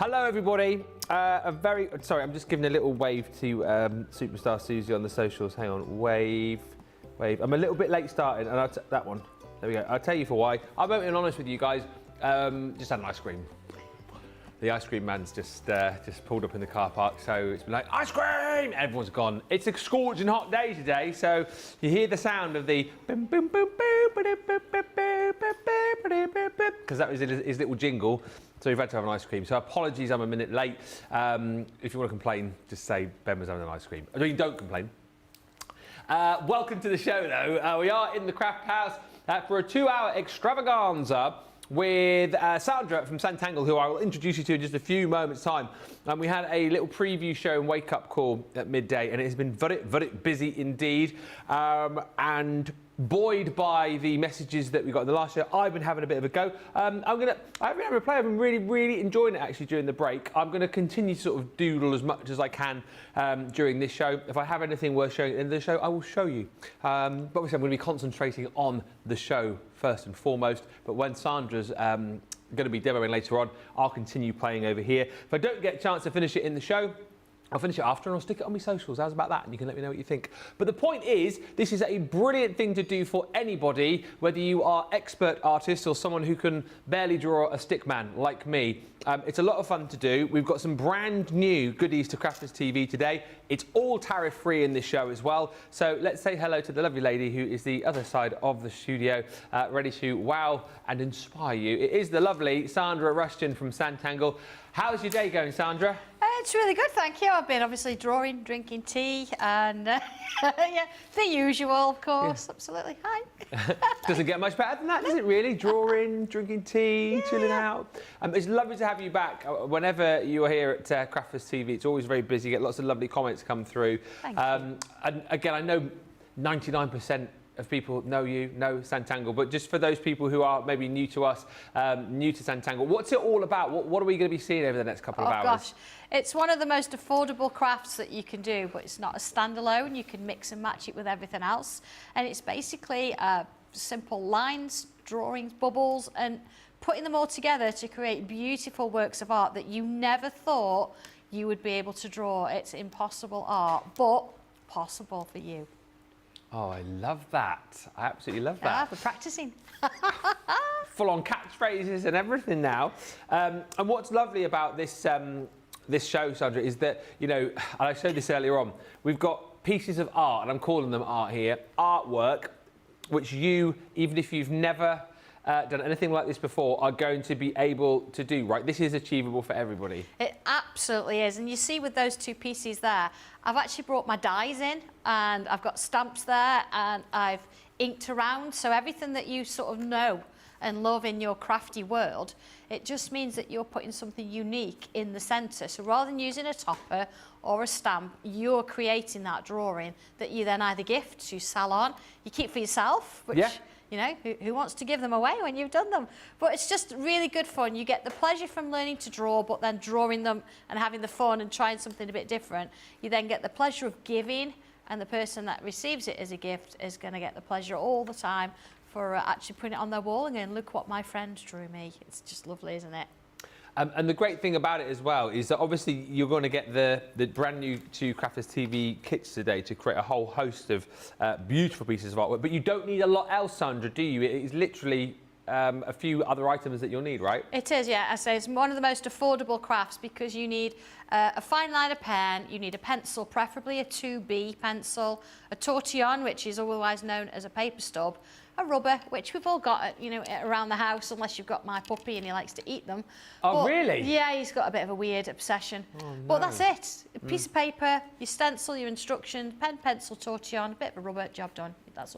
Hello everybody. Sorry, I'm just giving a little wave to Superstar Susie on the socials. Hang on, wave. I'm a little bit late starting, and that one. There we go. I'll tell you for why. I'm open and honest with you guys. Just had an ice cream. The ice cream man's just pulled up in the car park, so it's been like, ice cream! Everyone's gone. It's a scorching hot day today, so you hear the sound of the boom, boom, boom, because that was his little jingle, so we've had to have an ice cream. So apologies, I'm a minute late. If you want to complain, just say Ben was having an ice cream. I mean, don't complain. Welcome to the show, though. We are in the craft house for a 2-hour extravaganza with Sandra from Sanntangle, who I will introduce you to in just a few moments' time. We had a little preview show and wake-up call at midday, and it has been very busy indeed. And buoyed by the messages that we got in the last show, I've been having a bit of a go. I've been having a play. I've been really enjoying it actually during the break. I'm going to continue to sort of doodle as much as I can during this show. If I have anything worth showing at the end of the show, I will show you. But obviously, I'm going to be concentrating on the show first and foremost. But when Sandra's going to be demoing later on, I'll continue playing over here. If I don't get a chance to finish it in the show, I'll finish it after and I'll stick it on my socials. How's about that? And you can let me know what you think. But the point is, this is a brilliant thing to do for anybody, whether you are expert artist or someone who can barely draw a stick man like me. It's a lot of fun to do. We've got some brand new goodies to Crafters TV today. It's all tariff free in this show as well. So let's say hello to the lovely lady who is the other side of the studio, ready to wow and inspire you. It is the lovely Sandra Rushton from Sanntangle. How's your day going, Sandra? It's really good, thank you. I've been obviously drawing, drinking tea, and yeah, the usual, of course. Yeah. Absolutely. Hi. Doesn't get much better than that, does it? Really, drawing, drinking tea, chilling out. It's lovely to have you back. Whenever you're here at Crafters TV, it's always very busy. You get lots of lovely comments come through. Thank you. And again, I know 99% of people know Sanntangle, but just for those people who are maybe new to us, new to Sanntangle, what's it all about? What are we going to be seeing over the next couple of hours? Gosh, it's one of the most affordable crafts that you can do, but it's not a standalone. You can mix and match it with everything else, and it's basically simple lines, drawings, bubbles, and putting them all together to create beautiful works of art that you never thought you would be able to draw. It's impossible art, but possible for you. Oh, I love that. I absolutely love that. Yeah, for practicing. Full-on catchphrases and everything now. And what's lovely about this this show, Sandra, is that, you know, and I showed this earlier on, we've got pieces of art, and I'm calling them art here, artwork, which you, even if you've never done anything like this before, are going to be able to do, right? This is achievable for everybody. It absolutely is. And you see with those two pieces there, I've actually brought my dies in, and I've got stamps there, and I've inked around. So everything that you sort of know and love in your crafty world, it just means that you're putting something unique in the centre. So rather than using a topper or a stamp, you're creating that drawing that you then either gift to salon, you keep for yourself, which... Yeah. You know, who wants to give them away when you've done them? But it's just really good fun. You get the pleasure from learning to draw, but then drawing them and having the fun and trying something a bit different. You then get the pleasure of giving, and the person that receives it as a gift is going to get the pleasure all the time for actually putting it on their wall and going, look what my friend drew me. It's just lovely, isn't it? And the great thing about it as well is that obviously you're going to get the brand new to Crafters TV kits today to create a whole host of beautiful pieces of artwork. But you don't need a lot else, Sandra, do you? It is literally a few other items that you'll need, right? It is, yeah. I say it's one of the most affordable crafts because you need a fine liner pen, you need a pencil, preferably a 2B pencil, a tortillon, which is otherwise known as a paper stub, a rubber, which we've all got, you know, around the house, unless you've got my puppy and he likes to eat them. Oh, really? Yeah, he's got a bit of a weird obsession. Oh, no. But that's it. A piece of paper, your stencil, your instructions, pen, pencil, tortillon, a bit of a rubber, job done. That's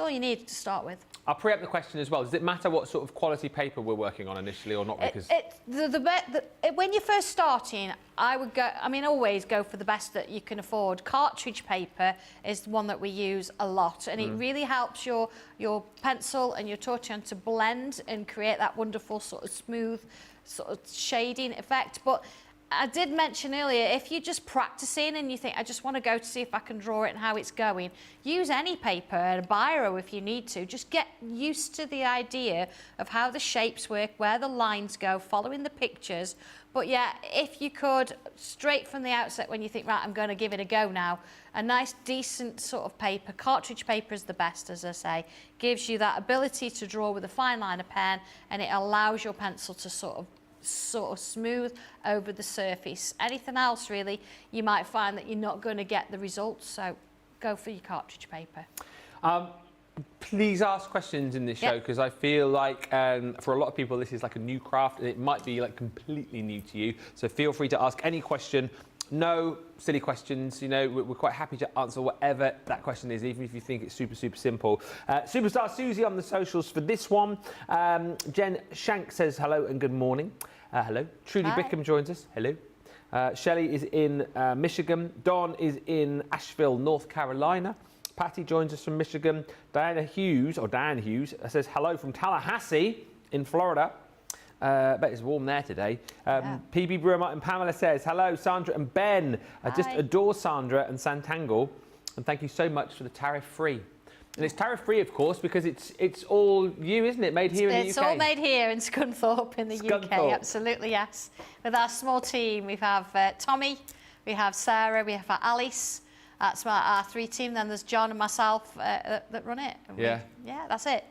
all you need to start with. I'll pre-up the question as well. Does it matter what sort of quality paper we're working on initially or not? Because when you're first starting, I would go, I mean, always go for the best that you can afford. Cartridge paper is the one that we use a lot, and it really helps your pencil and your tortillon to blend and create that wonderful sort of smooth sort of shading effect. But I did mention earlier, if you're just practicing and you think, I just want to go to see if I can draw it and how it's going, use any paper, a biro if you need to. Just get used to the idea of how the shapes work, where the lines go, following the pictures. But yeah, if you could, straight from the outset when you think, right, I'm going to give it a go now, a nice, decent sort of paper, cartridge paper is the best, as I say, gives you that ability to draw with a fine liner pen, and it allows your pencil to sort of smooth over the surface. Anything else, really, you might find that you're not going to get the results, so go for your cartridge paper. Please ask questions in this show, because I feel like for a lot of people this is like a new craft and it might be like completely new to you. So feel free to ask any question. No silly questions, you know, we're quite happy to answer whatever that question is, even if you think it's super, super simple. Superstar Susie on the socials for this one. Jen Shank says hello and good morning. Hello. Trudy Hi. Bickham joins us. Hello. Shelley is in Michigan. Don is in Asheville, North Carolina. Patty joins us from Michigan. Diane Hughes says hello from Tallahassee in Florida. Bet it's warm there today. PB Brewer and Pamela says hello, Sandra and Ben. I just adore Sandra and Sanntangle, and thank you so much for the tariff-free. And it's tariff-free, of course, because it's all you, isn't it? Made here in the UK. It's all made here in Scunthorpe in the UK. Absolutely, yes. With our small team, we have Tommy, we have Sarah, we have Alice. That's our 3 team. Then there's John and myself that run it. Yeah, that's it.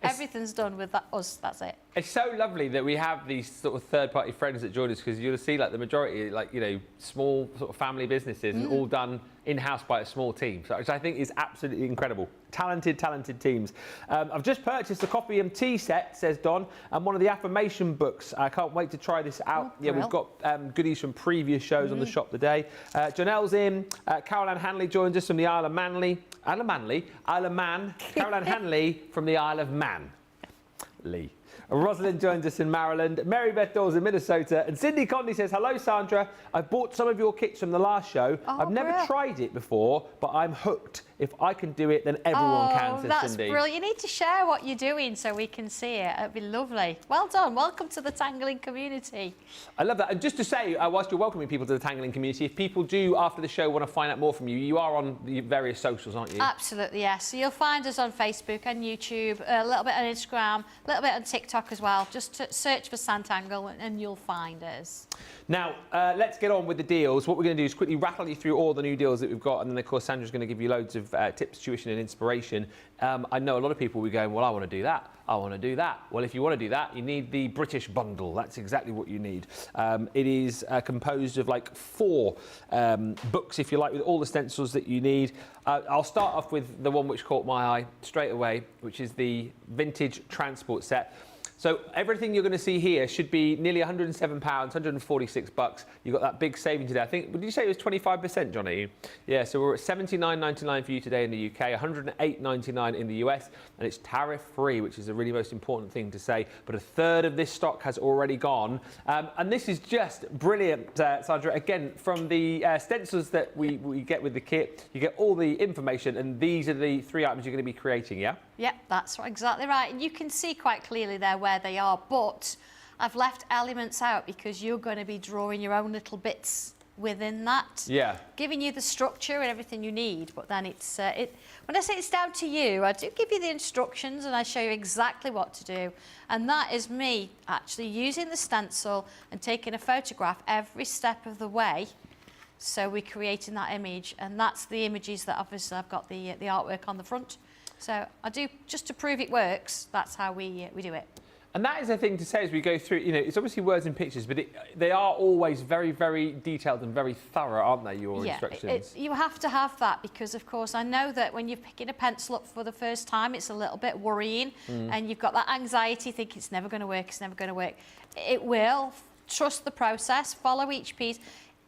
Everything's done with us. That's it. It's so lovely that we have these sort of third-party friends that join us, because you'll see like the majority, like, you know, small sort of family businesses and all done in-house by a small team, which I think is absolutely incredible. Talented teams. I've just purchased a coffee and tea set, says Don, and one of the affirmation books. I can't wait to try this out. Yeah, we've got goodies from previous shows on the shop today. Janelle's in. Caroline Hanley joins us from the Isle of Man. Caroline Hanley from the Isle of Man. Lee. Rosalind joins us in Maryland. Mary Beth Dawes in Minnesota. And Cindy Conley says, hello, Sandra. I bought some of your kits from the last show. I've never tried it before, but I'm hooked. If I can do it, then everyone can, says Cindy. That's brilliant. You need to share what you're doing so we can see it. It'd be lovely. Well done. Welcome to the tangling community. I love that. And just to say, whilst you're welcoming people to the tangling community, if people do, after the show, want to find out more from you, you are on the various socials, aren't you? Absolutely, yes. So you'll find us on Facebook and YouTube, a little bit on Instagram, a little bit on TikTok as well. Just search for Sanntangle and you'll find us. Now, let's get on with the deals. What we're going to do is quickly rattle you through all the new deals that we've got, and then, of course, Sandra's going to give you loads of tips, tuition and inspiration. I know a lot of people will be going, well, I want to do that. I want to do that. Well, if you want to do that, you need the British bundle. That's exactly what you need. It is composed of like 4 books, if you like, with all the stencils that you need. I'll start off with the one which caught my eye straight away, which is the Vintage Transport Set. So everything you're going to see here should be nearly £107, £146. You've got that big saving today. I think, did you say it was 25%, Johnny? Yeah, so we're at £79.99 for you today in the UK, £108.99 in the US, and it's tariff-free, which is the really most important thing to say. But a third of this stock has already gone. And this is just brilliant, Sandra. Again, from the stencils that we get with the kit, you get all the information, and these are the 3 items you're going to be creating, yeah? Yep, that's exactly right. And you can see quite clearly there where they are, but I've left elements out because you're going to be drawing your own little bits within that. Yeah. Giving you the structure and everything you need, but then it's, when I say it's down to you, I do give you the instructions and I show you exactly what to do. And that is me actually using the stencil and taking a photograph every step of the way. So we're creating that image, and that's the images that obviously I've got the artwork on the front. So I do, just to prove it works, that's how we do it. And that is the thing to say as we go through, you know, it's obviously words and pictures, but they are always very, very detailed and very thorough, aren't they, your instructions? You have to have that because, of course, I know that when you're picking a pencil up for the first time, it's a little bit worrying and you've got that anxiety, thinking it's never going to work, it's never going to work. It will. Trust the process, follow each piece.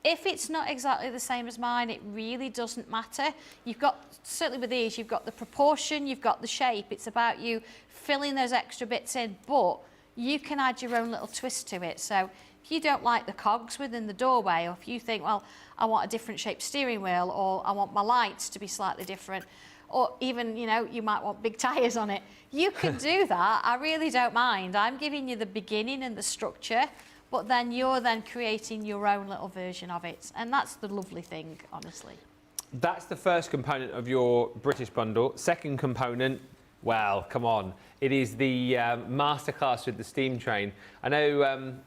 If it's not exactly the same as mine, it really doesn't matter. You've got, certainly with these, you've got the proportion, you've got the shape. It's about you filling those extra bits in, but you can add your own little twist to it. So if you don't like the cogs within the doorway, or if you think, well, I want a different shaped steering wheel, or I want my lights to be slightly different, or even, you know, you might want big tyres on it, you can do that. I really don't mind. I'm giving you the beginning and the structure, but then you're then creating your own little version of it. And that's the lovely thing, honestly. That's the first component of your British bundle. Second component, Well, come on. It is the masterclass with the steam train. I know,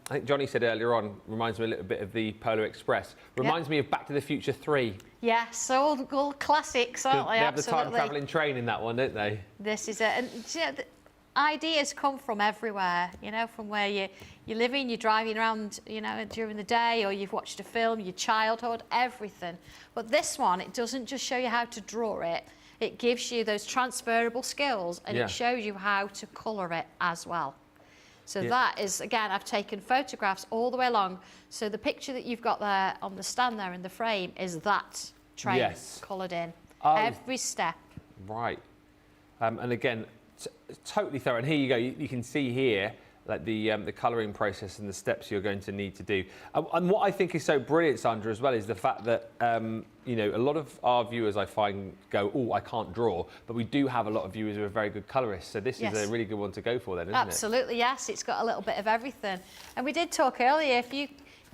I think Johnny said earlier on, reminds me a little bit of the Polar Express. Reminds me of Back to the Future 3. Yes, all classics, aren't they? They have the time-travelling train in that one, don't they? This is it. And you know, the ideas come from everywhere, you know, from where you're living, you're driving around, you know, during the day, or you've watched a film, your childhood, everything. But this one, it doesn't just show you how to draw it. It gives you those transferable skills, and it shows you how to colour it as well. So that is, again, I've taken photographs all the way along. So the picture that you've got there on the stand there in the frame is that train coloured in. Every step. Right. And again, totally thorough. And here you go. You can see here like the colouring process and the steps you're going to need to do. And what I think is so brilliant, Sandra, as well, is the fact that you know, a lot of our viewers, I find, go, oh, I can't draw, but we do have a lot of viewers who are very good colourists. So this is a really good one to go for, then, isn't it? Absolutely, yes. It's got a little bit of everything. And we did talk earlier. If you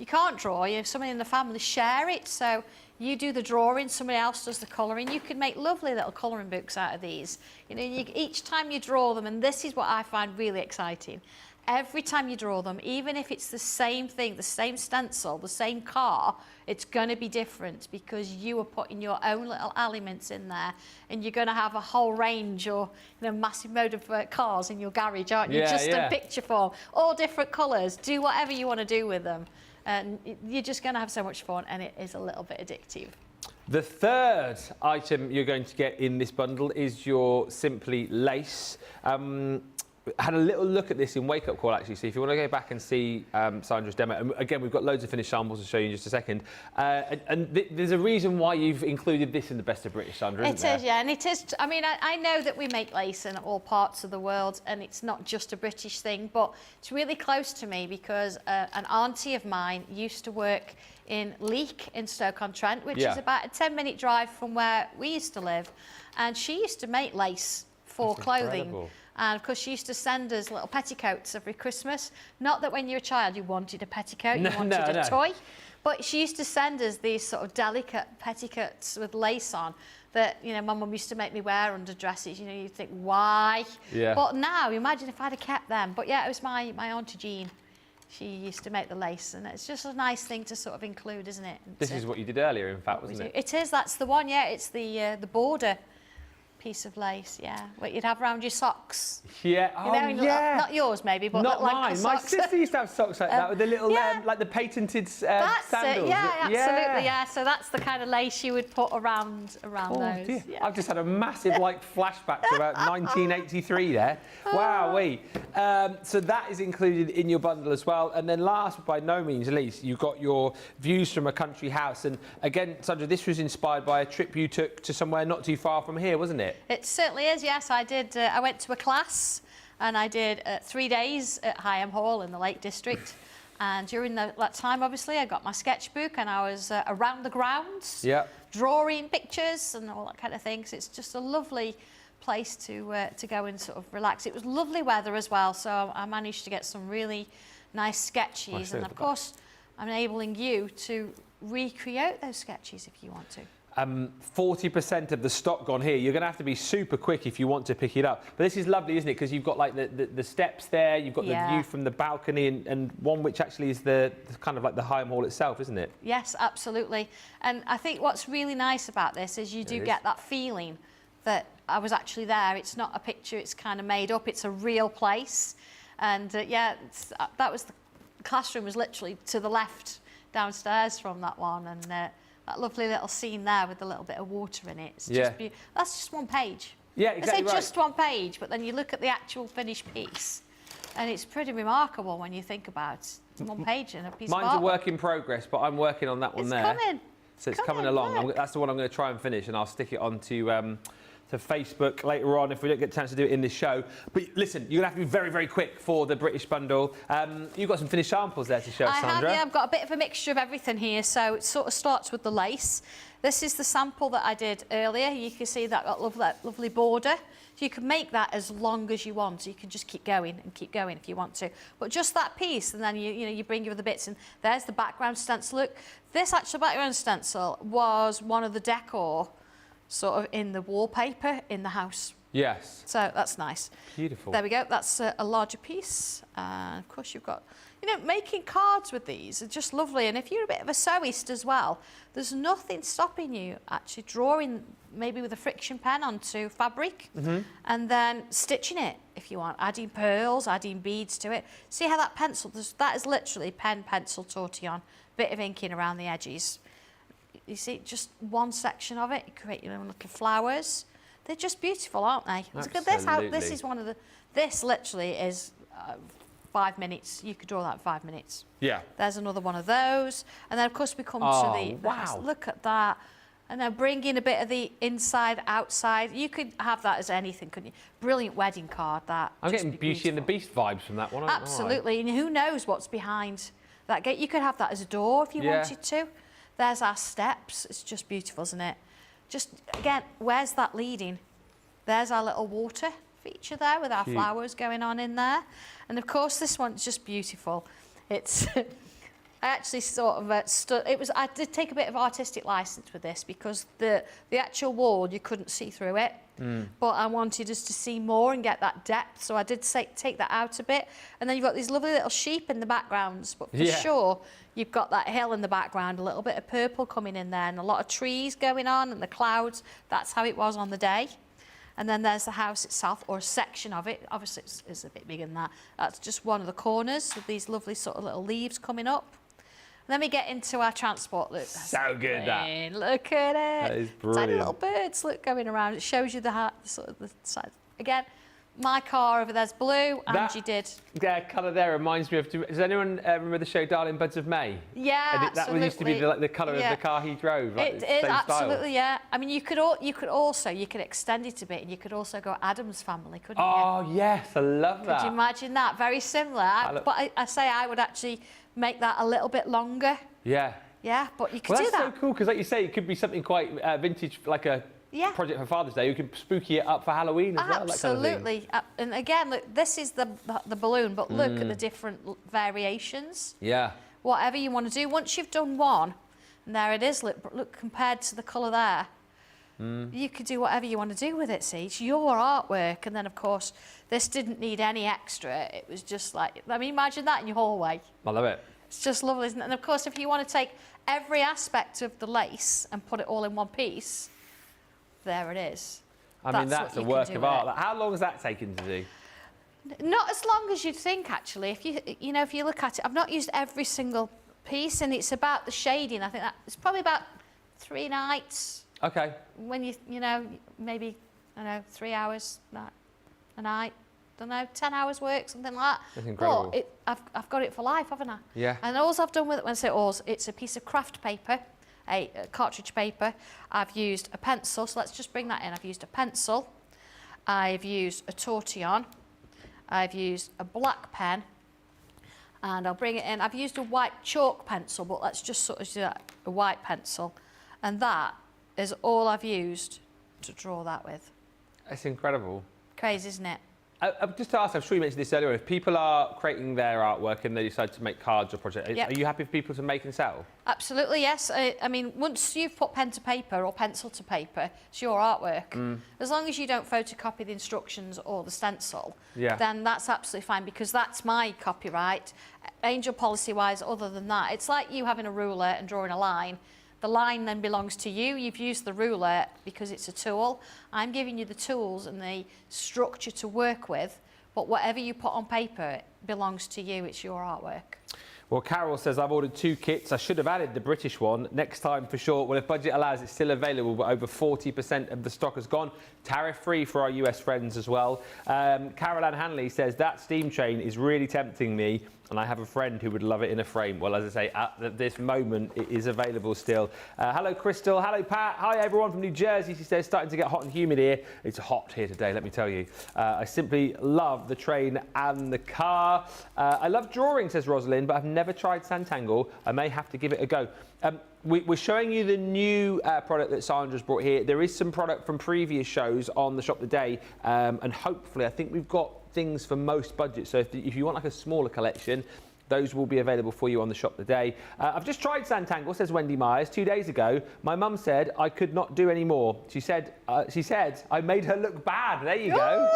can't draw, you have somebody in the family share it. So you do the drawing, somebody else does the colouring. You can make lovely little colouring books out of these. You know, each time you draw them, and this is what I find really exciting. Every time you draw them, even if it's the same thing, the same stencil, the same car, it's going to be different because you are putting your own little elements in there, and you're going to have a whole range or, you know, massive mode of cars in your garage, aren't you? Just in picture form, all different colours. Do whatever you want to do with them, and you're just going to have so much fun, and it is a little bit addictive. The third item you're going to get in this bundle is your Simply Lace. Had a little look at this in Wake Up Call, actually, so if you want to go back and see Sandra's demo, and again, we've got loads of finished samples to show you in just a second, there's a reason why you've included this in the Best of British, Sandra, isn't there? It is, yeah, and it is, I mean, I know that we make lace in all parts of the world, and it's not just a British thing, but it's really close to me because an auntie of mine used to work in Leek in Stoke-on-Trent, which is about a 10-minute drive from where we used to live, and she used to make lace for clothing. Incredible. And of course, she used to send us little petticoats every Christmas. Not that when you're a child you wanted a petticoat, you wanted a toy. But she used to send us these sort of delicate petticoats with lace on that, you know, my mum used to make me wear under dresses. You know, you'd think, why? Yeah. But now, imagine if I'd have kept them. But yeah, it was my Auntie Jean. She used to make the lace, and it's just a nice thing to sort of include, isn't it? This is what you did earlier, in fact, wasn't it? It is, that's the one, yeah. It's the border piece of lace, what you'd have around your socks. Yeah, not yours maybe, but not mine. Socks. My sister used to have socks like that with the little, like the patented that's sandals. It, absolutely, So that's the kind of lace you would put around those. Dear. I've just had a massive flashback to about 1983 there. Wow, so that is included in your bundle as well. And then last but by no means least, you've got your views from a country house. And again, Sandra, this was inspired by a trip you took to somewhere not too far from here, wasn't it? It certainly is, yes. I did. I went to a class and I did 3 days at Higham Hall in the Lake District. And during that time, obviously, I got my sketchbook and I was around the grounds, drawing pictures and all that kind of thing. So it's just a lovely place to go and sort of relax. It was lovely weather as well, so I managed to get some really nice sketches. And of course, I'm enabling you to recreate those sketches if you want to. 40% of the stock gone here. You're going to have to be super quick if you want to pick it up. But this is lovely, isn't it? Because you've got like the steps there, you've got the view from the balcony, and one which actually is the kind of like the Higham Hall itself, isn't it? Yes, absolutely. And I think what's really nice about this is you do get that feeling that I was actually there. It's not a picture, it's kind of made up. It's a real place. And that was the classroom was literally to the left downstairs from that one. And that lovely little scene there with a little bit of water in it. It's just beautiful. That's just one page. Yeah, exactly. I say just one page, but then you look at the actual finished piece, and it's pretty remarkable when you think about it. One page and a piece of artwork. Mine's a work in progress, but I'm working on that one there. It's coming. So it's coming along. That's the one I'm going to try and finish, and I'll stick it onto to Facebook later on if we don't get a chance to do it in this show. But listen, you're going to have to be very, very quick for the British bundle. You've got some finished samples there to show us, Sandra. I've got a bit of a mixture of everything here. So it sort of starts with the lace. This is the sample that I did earlier. You can see that got lovely border. So you can make that as long as you want. So you can just keep going and keep going if you want to. But just that piece, and then you bring your other bits, and there's the background stencil. Look, this actual background stencil was one of the decor sort of in the wallpaper in the house. Yes. So that's nice. Beautiful. There we go. That's a larger piece. And of course you've got, you know, making cards with these are just lovely. And if you're a bit of a sewist as well, there's nothing stopping you actually drawing maybe with a friction pen onto fabric and then stitching it if you want, adding pearls, adding beads to it. See how that pencil, that is literally pen, pencil, tortillon, bit of inking around the edges. You see just one section of it, you create your own little flowers. They're just beautiful, aren't they? Look at this, how this is one of the, this literally is 5 minutes. You could draw that in 5 minutes. Yeah. There's another one of those. And then of course we come to the wow. Look at that. And then bring in a bit of the inside, outside. You could have that as anything, couldn't you? Brilliant wedding card, that. I'm getting Beauty and the Beast vibes from that one. Absolutely, and who knows what's behind that gate. You could have that as a door if you wanted to. There's our steps. It's just beautiful, isn't it? Just, again, where's that leading? There's our little water feature there with our flowers going on in there. And of course, this one's just beautiful. It's, I actually sort of I did take a bit of artistic license with this because the actual wall, you couldn't see through it. But I wanted us to see more and get that depth. So I did take that out a bit. And then you've got these lovely little sheep in the backgrounds. But for sure, you've got that hill in the background, a little bit of purple coming in there and a lot of trees going on and the clouds. That's how it was on the day. And then there's the house itself, or a section of it. Obviously, it's a bit bigger than that. That's just one of the corners with these lovely sort of little leaves coming up. And then we get into our transport. Look, so good, that. Look at it. That is brilliant. Tiny little birds, look, going around. It shows you the sort of the side. Again, my car over there's blue, Angie did. Yeah, colour there reminds me of. Does anyone remember the show Darling Buds of May? Yeah, that one used to be the colour of the car he drove. Like it is absolutely, yeah. I mean, you could extend it a bit, and you could also go Addams Family, couldn't you? Oh yes, I love that. Could you imagine that? Very similar. But I say I would actually make that a little bit longer. Yeah. Yeah, but you could do that. That's so cool because, like you say, it could be something quite vintage, like a project for Father's Day. You could spooky it up for Halloween as well. Absolutely. That kind of thing. And again, look, this is the balloon, but look at the different variations. Yeah. Whatever you want to do. Once you've done one, and there it is, look compared to the colour there, you could do whatever you want to do with it, see. It's your artwork. And then, of course, this didn't need any extra. It was just like, I mean, imagine that in your hallway. I love it. It's just lovely, isn't it? And, of course, if you want to take every aspect of the lace and put it all in one piece, there it is. I mean, that's a work of art. How long has that taken to do? Not as long as you'd think, actually. If you look at it, I've not used every single piece, and it's about the shading. I think that it's probably about 3 nights. Okay. When maybe 3 hours a night. Don't know, 10 hours work, something like that. That's incredible. But I've got it for life, haven't I? Yeah. And all I've done with it, when I say all, it's a piece of craft paper, a cartridge paper. I've used a pencil, so let's just bring that in. I've used a pencil. I've used a tortillon. I've used a black pen. And I'll bring it in. I've used a white chalk pencil, but let's just sort of do that, a white pencil. And that is all I've used to draw that with. That's incredible. Crazy, isn't it? Just to ask, I'm sure you mentioned this earlier, if people are creating their artwork and they decide to make cards or projects, are you happy for people to make and sell? Absolutely, yes. I mean, once you've put pen to paper or pencil to paper, it's your artwork. As long as you don't photocopy the instructions or the stencil, then that's absolutely fine, because that's my copyright. Angel policy-wise, other than that, it's like you having a ruler and drawing a line. The line then belongs to you. You've used the ruler because it's a tool. I'm giving you the tools and the structure to work with, but whatever you put on paper belongs to you. It's your artwork. Well, Carol says, I've ordered 2 kits. I should have added the British one. Next time for sure. Well, if budget allows, it's still available, but over 40% of the stock has gone. Tariff-free for our US friends as well. Carol Ann Hanley says, that steam train is really tempting me, and I have a friend who would love it in a frame. Well, as I say, at this moment, it is available still. Hello, Crystal. Hello, Pat. Hi, everyone from New Jersey. She says, starting to get hot and humid here. It's hot here today, let me tell you. I simply love the train and the car. I love drawing, says Rosalind, but I've never tried Sanntangle. I may have to give it a go. We're showing you the new product that Sandra's brought here. There is some product from previous shows on the shop today, and hopefully I think we've got things for most budgets. So if you want like a smaller collection, those will be available for you on the shop today. I've just tried Sanntangle, says Wendy Myers, 2 days ago. My mum said I could not do any more. She said I made her look bad. There you go.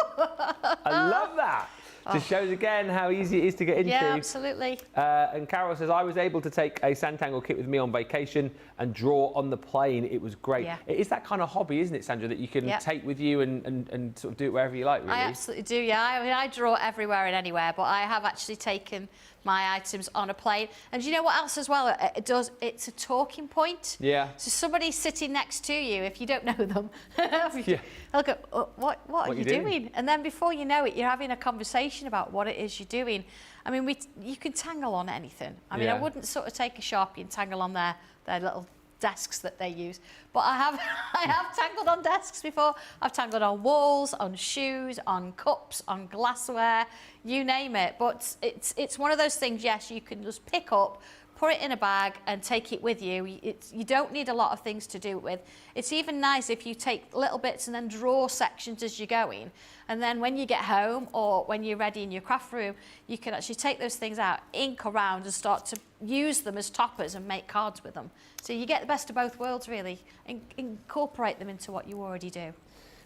I love that. Just shows again how easy it is to get into. Yeah, absolutely. And Carol says, I was able to take a Sanntangle kit with me on vacation and draw on the plane. It was great. Yeah. It is that kind of hobby, isn't it, Sandra, that you can take with you and sort of do it wherever you like, really? I absolutely do, yeah. I mean, I draw everywhere and anywhere, but I have actually taken my items on a plane. And you know what else as well it does? It's a talking point. Yeah. So somebody's sitting next to you, if you don't know them, they'll go, what are you doing? And then before you know it, you're having a conversation about what it is you're doing. I mean, you can tangle on anything. I mean, I wouldn't sort of take a Sharpie and tangle on their little desks that they use, but I have tangled on desks before. I've tangled on walls, on shoes, on cups, on glassware, you name it. But it's one of those things, yes, you can just pick up, put it in a bag and take it with you. You don't need a lot of things to do it with. It's even nice if you take little bits and then draw sections as you're going. And then when you get home or when you're ready in your craft room, you can actually take those things out, ink around and start to use them as toppers and make cards with them. So you get the best of both worlds, really, and incorporate them into what you already do.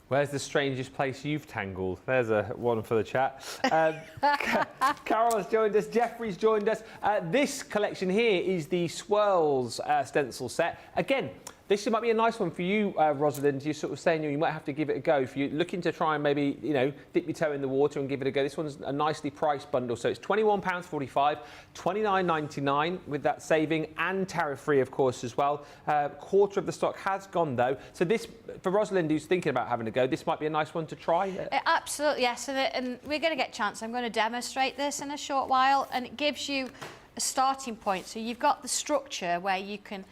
Where's the strangest place you've tangled? There's one for the chat. Carol has joined us. Jeffrey's joined us. This collection here is the Swirls stencil set. Again, this might be a nice one for you, Rosalind. You're sort of saying you might have to give it a go. If you're looking to try and maybe, dip your toe in the water and give it a go, this one's a nicely priced bundle. So it's £21.45, £29.99 with that saving and tariff-free, of course, as well. Quarter of the stock has gone, though. So this, for Rosalind, who's thinking about having a go, this might be a nice one to try. Absolutely, yes. And we're going to get a chance. I'm going to demonstrate this in a short while, and it gives you a starting point. So you've got the structure where you can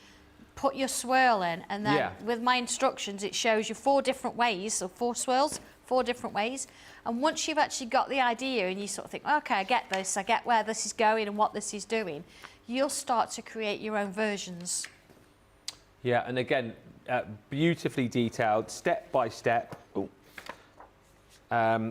put your swirl in, and then with my instructions it shows you 4 different ways, so 4 swirls, 4 different ways. And once you've actually got the idea and you sort of think, okay, I get this, I get where this is going and what this is doing, you'll start to create your own versions. Yeah, and again, beautifully detailed, step by step. Ooh.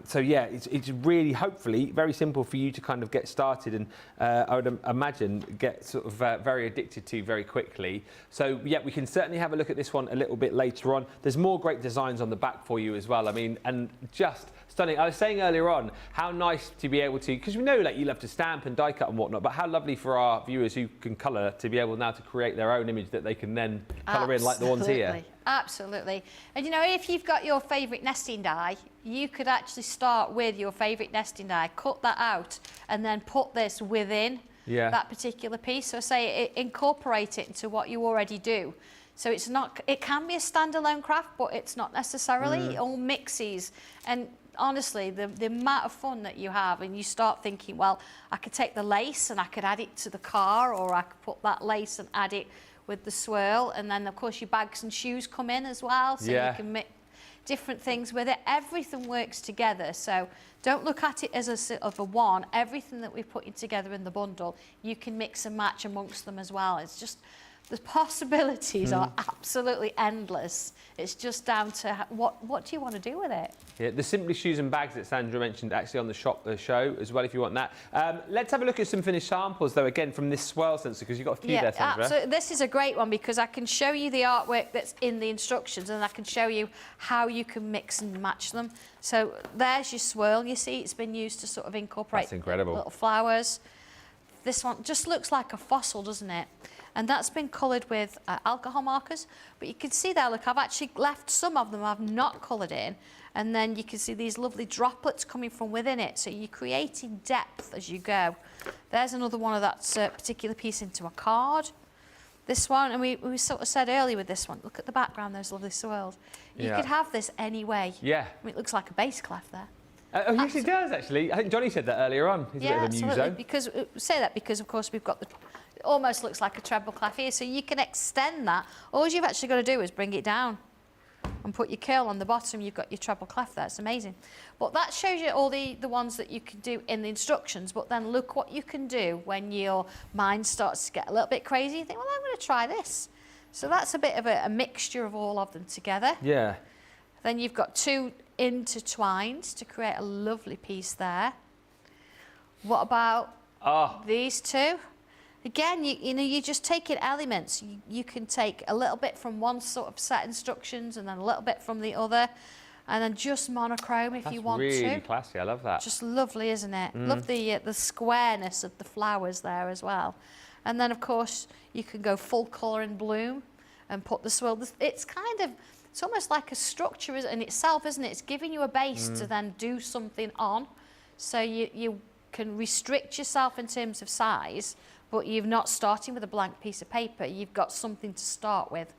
So yeah, it's really, hopefully, very simple for you to kind of get started, and I would imagine get sort of very addicted to very quickly. So yeah, we can certainly have a look at this one a little bit later on. There's more great designs on the back for you as well. I mean, and just stunning. I was saying earlier on how nice to be able to, because we know like you love to stamp and die cut and whatnot, but how lovely for our viewers who can colour to be able now to create their own image that they can then colour in like the ones here. Absolutely. And if you've got your favourite nesting die, you could actually start with your favourite nesting die, cut that out, and then put this within that particular piece. So say incorporate it into what you already do. So it's not, it can be a standalone craft, but it's not necessarily. It all mixes. And honestly, the amount of fun that you have, and you start thinking, well, I could take the lace and I could add it to the car, or I could put that lace and add it with the swirl, and then of course your bags and shoes come in as well, so you can mix different things with it. Everything works together, so don't look at it as a sort of a one. Everything that we're putting together in the bundle, you can mix and match amongst them as well. It's just, the possibilities are absolutely endless. It's just down to what do you want to do with it. Yeah, the Simply Shoes and Bags that Sandra mentioned actually on the show as well, if you want that. Let's have a look at some finished samples, though, again, from this Swirl stencil, because you've got a few there, Sandra. Absolutely. This is a great one because I can show you the artwork that's in the instructions, and I can show you how you can mix and match them. So there's your swirl. You see, it's been used to sort of incorporate little flowers. This one just looks like a fossil, doesn't it? And that's been coloured with alcohol markers. But you can see there, look, I've actually left some of them I've not coloured in. And then you can see these lovely droplets coming from within it. So you're creating depth as you go. There's another one of that particular piece into a card. This one, and we sort of said earlier with this one, look at the background, those lovely swirls. You could have this any way. Yeah. I mean, it looks like a bass clef there. Oh, yes, it does, actually. I think Johnny said that earlier on. He's a bit of a muso. Absolutely. Because, say that because, of course, we've got the... It almost looks like a treble clef here, so you can extend that. All you've actually got to do is bring it down and put your curl on the bottom. You've got your treble clef there. It's amazing. But that shows you all the ones that you can do in the instructions, but then look what you can do when your mind starts to get a little bit crazy. You think, well, I'm going to try this. So that's a bit of a mixture of all of them together. Yeah. Then you've got 2 intertwined to create a lovely piece there. What about These two. Again, you know, you're just taking elements. You can take a little bit from one sort of set instructions and then a little bit from the other, and then just monochrome if you want to. That's really classy. I love that. Just lovely, isn't it? Love the squareness of the flowers there as well. And then, of course, you can go full colour in bloom and put the swirl. It's kind of, it's almost like a structure in itself, isn't it? It's giving you a base to then do something on. So you can restrict yourself in terms of size, but you're not starting with a blank piece of paper. You've got something to start with.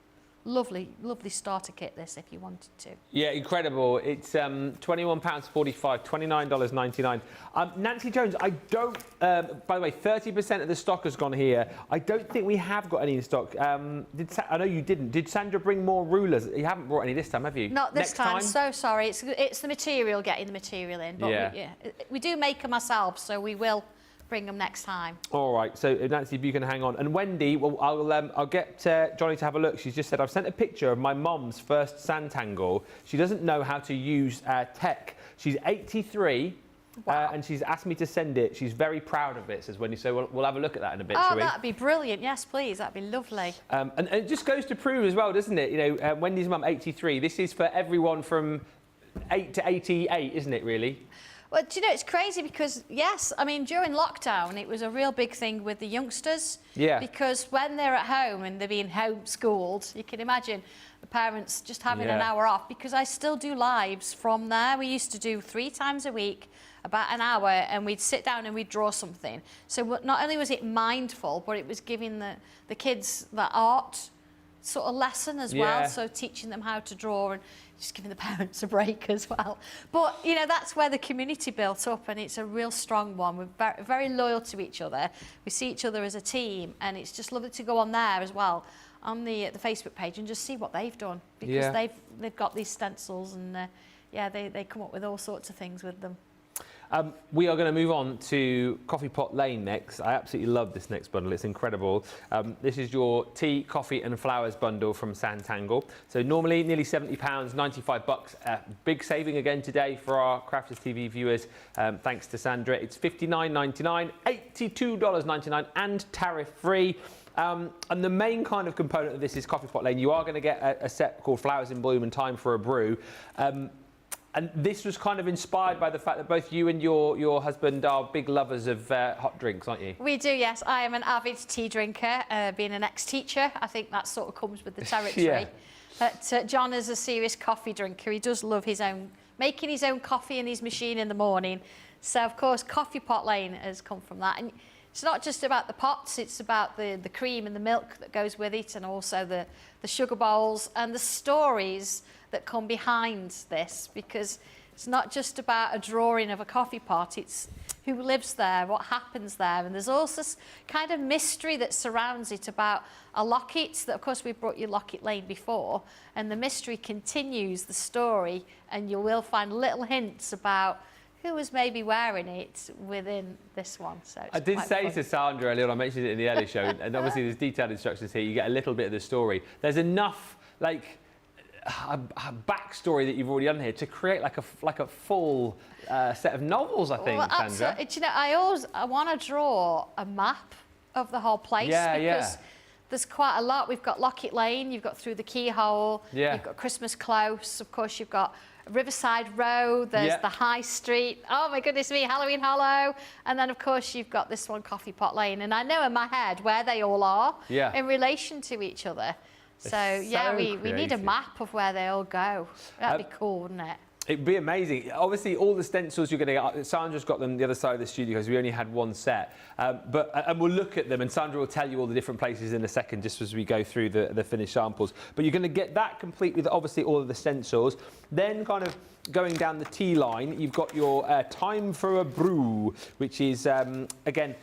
Lovely, lovely starter kit, this, if you wanted to. Yeah, incredible. It's £21.45, $29.99. Nancy Jones, I don't, by the way, 30% of the stock has gone here. I don't think we have got any in stock. I know you didn't. Did Sandra bring more rulers? You haven't brought any this time, have you? Not this time. So sorry. It's the material, getting the material in. But we do make them ourselves, so we will bring them next time. All right, so Nancy, if you can hang on. And Wendy, well, I'll get Johnny to have a look. She's just said, I've sent a picture of my mum's first Sanntangle. She doesn't know how to use tech. She's 83. Wow. And she's asked me to send it. She's very proud of it, says Wendy. So we'll have a look at that in a bit, shall we? That'd be brilliant. Yes, please. That'd be lovely. And it just goes to prove as well, doesn't it? You know, Wendy's mum, 83. This is for everyone from 8 to 88, isn't it, really? Well, do you know, it's crazy because, yes, I mean, during lockdown, it was a real big thing with the youngsters. Yeah. Because when they're at home and they're being homeschooled, you can imagine the parents just having an hour off, because I still do lives from there. We used to do 3 times a week, about an hour, and we'd sit down and we'd draw something. So not only was it mindful, but it was giving the kids that art sort of lesson as well. So teaching them how to draw and just giving the parents a break as well. But, you know, that's where the community built up, and it's a real strong one. We're very, very loyal to each other. We see each other as a team, and it's just lovely to go on there as well, on the Facebook page, and just see what they've done, because they've got these stencils, and they come up with all sorts of things with them. We are going to move on to Coffee Pot Lane next. I absolutely love this next bundle. It's incredible. This is your tea, coffee and flowers bundle from Sanntangle. So normally nearly £70, $95. Big saving again today for our Crafters TV viewers, thanks to Sandra. It's $59.99, $82.99 and tariff free. And the main kind of component of this is Coffee Pot Lane. You are going to get a set called Flowers in Bloom and Time for a Brew. And this was kind of inspired by the fact that both you and your husband are big lovers of hot drinks, aren't you? We do, yes. I am an avid tea drinker, being an ex-teacher. I think that sort of comes with the territory. But John is a serious coffee drinker. He does love making his own coffee in his machine in the morning. So, of course, Coffee Pot Lane has come from that. And it's not just about the pots, it's about the cream and the milk that goes with it, and also the sugar bowls and the stories that come behind this, because it's not just about a drawing of a coffee pot, it's who lives there, what happens there, and there's also this kind of mystery that surrounds it about a locket that, of course, we've brought you Locket Lane before, and the mystery continues the story, and you will find little hints about who was maybe wearing it within this one. So I did say to Sandra earlier on, I mentioned it in the early show, and obviously there's detailed instructions here, you get a little bit of the story. There's enough, like, a backstory that you've already done here to create like a full set of novels, I think, Sandra. Absolutely. You know, I want to draw a map of the whole place, because there's quite a lot. We've got Locket Lane, you've got Through the Keyhole, you've got Christmas Close, of course you've got Riverside Road, there's the High Street, oh my goodness me, Halloween Hollow, and then of course you've got this one, Coffee Pot Lane, and I know in my head where they all are in relation to each other. So we need a map of where they all go. That'd be cool, wouldn't it? It'd be amazing. Obviously, all the stencils you're going to get, Sandra's got them the other side of the studio because we only had one set. And we'll look at them, and Sandra will tell you all the different places in a second, just as we go through the finished samples. But you're going to get that complete with obviously all of the stencils. Then kind of going down the tea line, you've got your Time for a Brew, which is, again,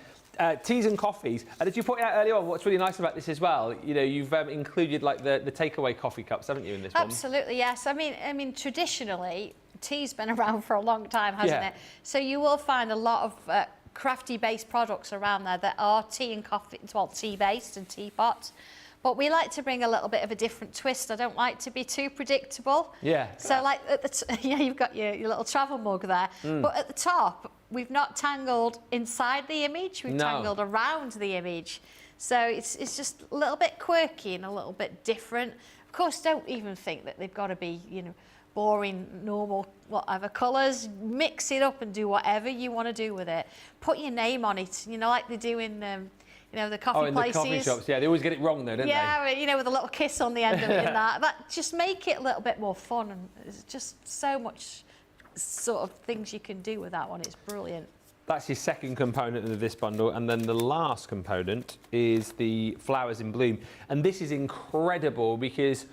teas and coffees. And as you pointed out earlier on, what's really nice about this as well, you know, you've included like the takeaway coffee cups, haven't you, in this one? Absolutely, yes. I mean, traditionally, tea's been around for a long time, hasn't it? So you will find a lot of crafty-based products around there that are tea and coffee, well, tea-based and teapots. But we like to bring a little bit of a different twist. I don't like to be too predictable. Yeah. So like, you've got your little travel mug there. But at the top, we've not tangled inside the image, we've tangled around the image. So it's just a little bit quirky and a little bit different. Of course, don't even think that they've got to be, you know, boring, normal, whatever colours. Mix it up and do whatever you want to do with it. Put your name on it, you know, like they do in, you know, the coffee places. Oh, in the coffee shops, yeah. They always get it wrong though, don't they? Yeah, you know, with a little kiss on the end of it and that just make it a little bit more fun. And there's just so much sort of things you can do with that one. It's brilliant. That's your second component of this bundle, and then the last component is the flowers in bloom. And this is incredible because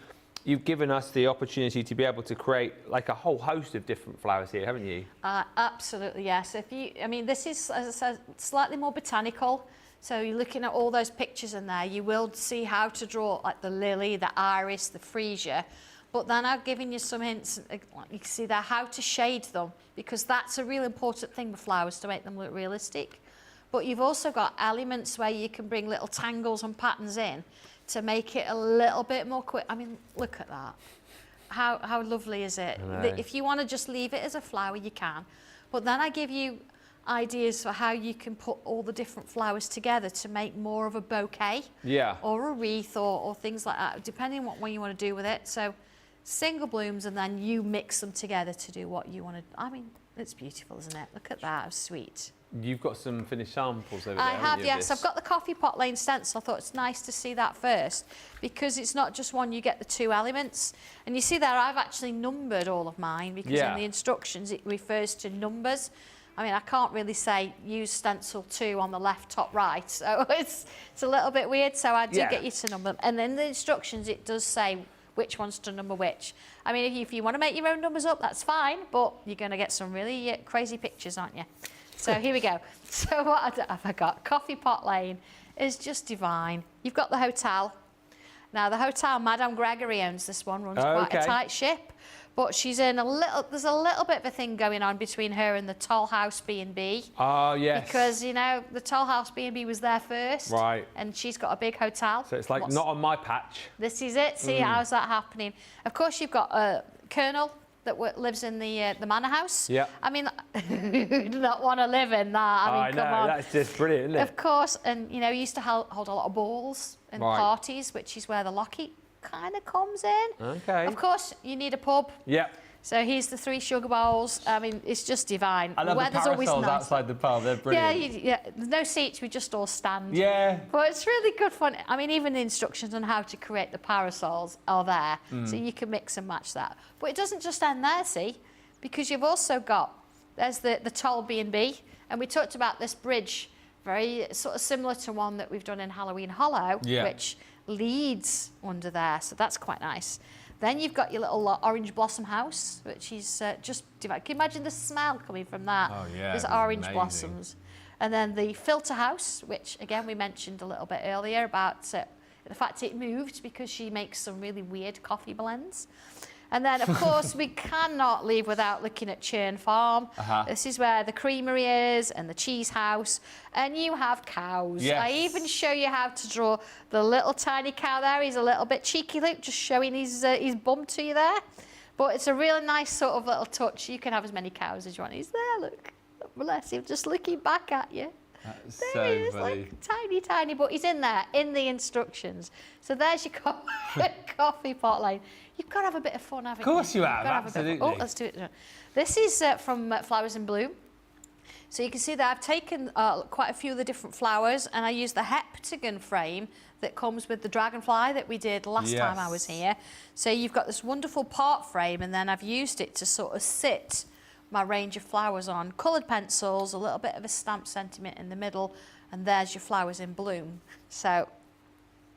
you've given us the opportunity to be able to create like a whole host of different flowers here, haven't you? Absolutely, yes. I mean, this is, as I said, slightly more botanical. So you're looking at all those pictures in there, you will see how to draw like the lily, the iris, the freesia. But then I've given you some hints, you can see there, how to shade them, because that's a real important thing with flowers, to make them look realistic. But you've also got elements where you can bring little tangles and patterns in to make it a little bit more quick. I mean, look at that. How lovely is it? If you want to just leave it as a flower, you can. But then I give you ideas for how you can put all the different flowers together to make more of a bouquet. Yeah. Or a wreath or things like that, depending on what one you want to do with it. So single blooms, and then you mix them together to do what you want to. I mean, it's beautiful, isn't it? Look at that, how sweet. You've got some finished samples over there. I have, yes. I've got the coffee pot lane stencil. I thought it's nice to see that first, because it's not just one, you get the two elements. And you see there, I've actually numbered all of mine, because in the instructions it refers to numbers. I mean, I can't really say use stencil 2 on the left, top, right. So it's a little bit weird. So I do get you to number them. And in the instructions, it does say which ones to number which. I mean, if you want to make your own numbers up, that's fine, but you're going to get some really crazy pictures, aren't you? So here we go. So what have I got? Coffee pot lane is just divine. You've got the hotel. Now, the hotel, Madame Gregory owns this one, runs quite a tight ship. But she's in there's a little bit of a thing going on between her and the Toll House B&B. Oh, yes. Because, you know, the Toll House B&B was there first. Right. And she's got a big hotel. So it's like not on my patch. This is it. See, how's that happening? Of course, you've got a Colonel that lives in the manor house. Yeah. I mean, who do not want to live in that? I mean, come on. That's just brilliant, isn't it? Of course. And, you know, he used to hold a lot of balls and parties, which is where the Lockheed kind of comes in. Okay. Of course, you need a pub. Yep. So here's the 3 sugar bowls. I mean, it's just divine. I love the parasols outside the pub. They're brilliant. Yeah, there's no seats. We just all stand. Yeah. But it's really good fun. I mean, even the instructions on how to create the parasols are there, so you can mix and match that. But it doesn't just end there, see, because you've also got, there's the Toll B&B, and we talked about this bridge, very sort of similar to one that we've done in Halloween Hollow, which leads under there, so that's quite nice. Then you've got your little orange blossom house, which is just divine. Can you imagine the smell coming from that? Oh, yeah. There's orange blossoms. And then the filter house, which, again, we mentioned a little bit earlier about the fact it moved because she makes some really weird coffee blends. And then, of course, we cannot leave without looking at Churn Farm. This is where the creamery is and the cheese house. And you have cows. Yes. I even show you how to draw the little tiny cow there. He's a little bit cheeky, Luke, just showing his bum to you there. But it's a really nice sort of little touch. You can have as many cows as you want. He's there, look. Bless him, just looking back at you. That's there so he is, funny. Like tiny, tiny, but he's in there, in the instructions. So there's your coffee pot lane. You've got to have a bit of fun, haven't you? Of course you have, absolutely. Oh, let's do it. This is from Flowers in Bloom. So you can see that I've taken quite a few of the different flowers, and I used the heptagon frame that comes with the dragonfly that we did last time I was here. So you've got this wonderful part frame, and then I've used it to sort of sit my range of flowers on. Coloured pencils, a little bit of a stamp sentiment in the middle, and there's your flowers in bloom. So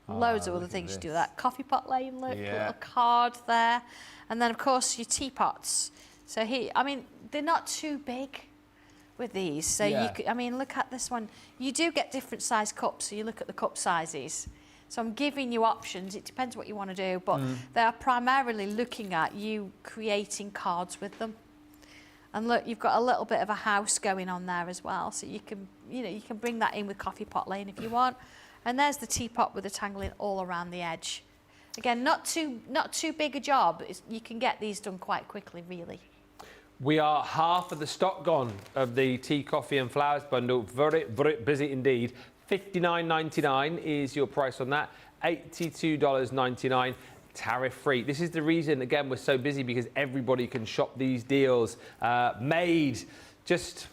loads of other things you do with that. Coffee pot lane, look, little card there. And then, of course, your teapots. So I mean, they're not too big with these. So you could, I mean, look at this one. You do get different size cups, so you look at the cup sizes. So I'm giving you options. It depends what you want to do, but they are primarily looking at you creating cards with them. And look, you've got a little bit of a house going on there as well. So you can, you can bring that in with coffee pot lane if you want. And there's the teapot with the tangling all around the edge. Again, not too big a job. You can get these done quite quickly, really. We are half of the stock gone of the tea, coffee and flowers bundle. Very, very busy indeed. $59.99 is your price on that. $82.99 tariff free. This is the reason, again, we're so busy, because everybody can shop these deals. Made just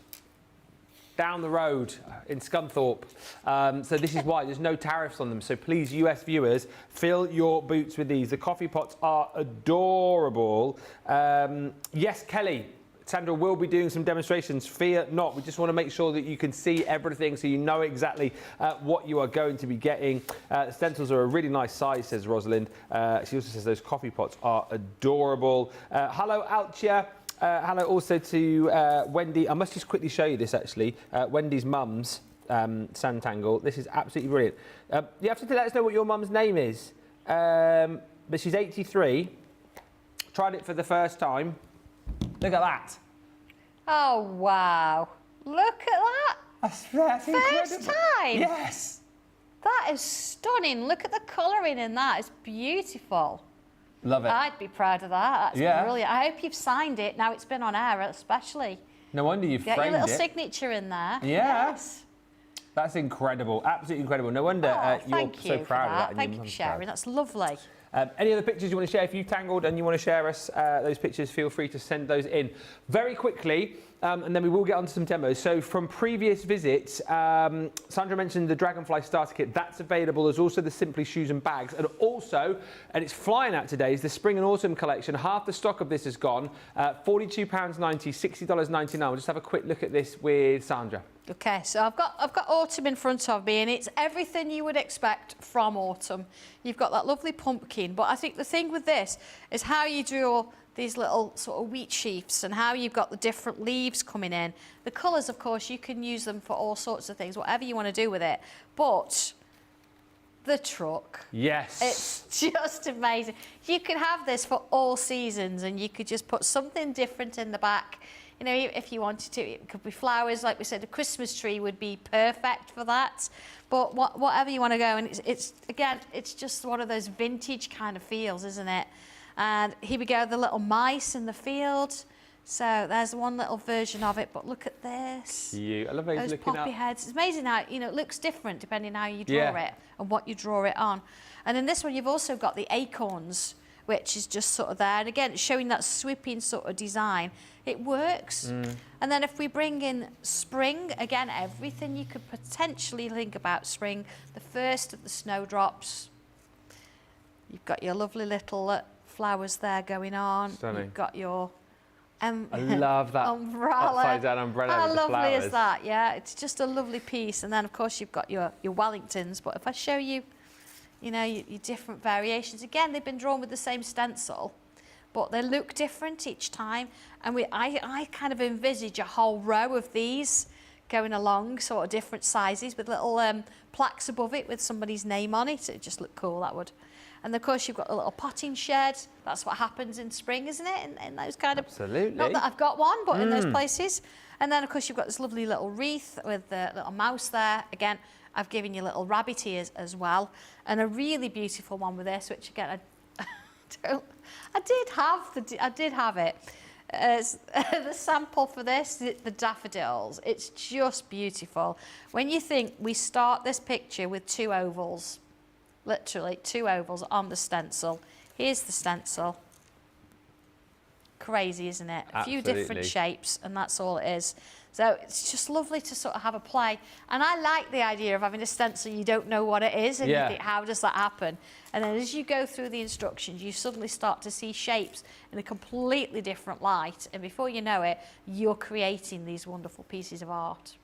down the road in Scunthorpe. So this is why there's no tariffs on them. So please, US viewers, fill your boots with these. The coffee pots are adorable. Yes, Kelly, Sandra will be doing some demonstrations. Fear not. We just want to make sure that you can see everything so you know exactly what you are going to be getting. Stencils are a really nice size, says Rosalind. She also says those coffee pots are adorable. Hello, Altia. Hello also to Wendy. I must just quickly show you this, actually. Wendy's mum's Sanntangle. This is absolutely brilliant. You have to let us know what your mum's name is. But she's 83. Tried it for the first time. Look at that. Oh, wow. Look at that. That's First incredible. time? Yes. That is stunning. Look at the colouring in that. It's beautiful. Love it. I'd be proud of that. That's Yeah. brilliant. I hope you've signed it. Now it's been on air, especially. No wonder you've Get framed your little it. signature in there. Yeah. Yes. That's incredible. Absolutely incredible. No wonder you're thank so you for proud of that. that. And Thank your you for mum's sharing. proud. That's lovely. Any other pictures you want to share? If you've tangled and you want to share us those pictures, feel free to send those in. Very quickly, and then we will get on to some demos. So from previous visits, Sandra mentioned the Dragonfly starter kit. That's available. There's also the Simply shoes and bags. And also, and it's flying out today, is the Spring and Autumn collection. Half the stock of this is gone. £42.90, $60.99. We'll just have a quick look at this with Sandra. Okay, so I've got autumn in front of me, and it's everything you would expect from autumn. You've got that lovely pumpkin, but I think the thing with this is how you draw these little sort of wheat sheaths and how you've got the different leaves coming in. The colours, of course, you can use them for all sorts of things, whatever you want to do with it. But the truck. Yes. It's just amazing. You could have this for all seasons, and you could just put something different in the back. You know, if you wanted to, it could be flowers. Like we said, a Christmas tree would be perfect for that. But whatever you want to go, and it's again, it's just one of those vintage kind of feels, isn't it? And here we go, the little mice in the field. So there's one little version of it, but look at this. Cute. I love how he's Those looking poppy up. heads. It's amazing how, you know, it looks different depending how you draw Yeah. it and what you draw it on. And in this one, you've also got the acorns, which is just sort of there. And again, showing that sweeping sort of design. It works. And then if we bring in spring, again, everything you could potentially think about spring. The first of the snowdrops. You've got your lovely little flowers there going on. Stunning. You've got your I love that umbrella. upside down umbrella How with the lovely flowers. is that? Yeah, it's just a lovely piece. And then, of course, you've got your Wellingtons. But if I show you, you know, your different variations. Again, they've been drawn with the same stencil, but they look different each time. And I kind of envisage a whole row of these going along, sort of different sizes with little plaques above it with somebody's name on it. It'd just look cool, that would. And of course, you've got a little potting shed. That's what happens in spring, isn't it? In those kind of... Absolutely. Not that I've got one, but in those places. And then, of course, you've got this lovely little wreath with the little mouse there. Again, I've given you little rabbit ears as well. And a really beautiful one with this, which, again, I did have it. The sample for this, the daffodils. It's just beautiful. When you think we start this picture with two ovals, literally two ovals on the stencil. Here's the stencil. Crazy, isn't it? A few different Absolutely. shapes, and that's all it is. So it's just lovely to sort of have a play. And I like the idea of having a stencil you don't know what it is, and Yeah. you think, how does that happen? And then as you go through the instructions, you suddenly start to see shapes in a completely different light. And before you know it, you're creating these wonderful pieces of art.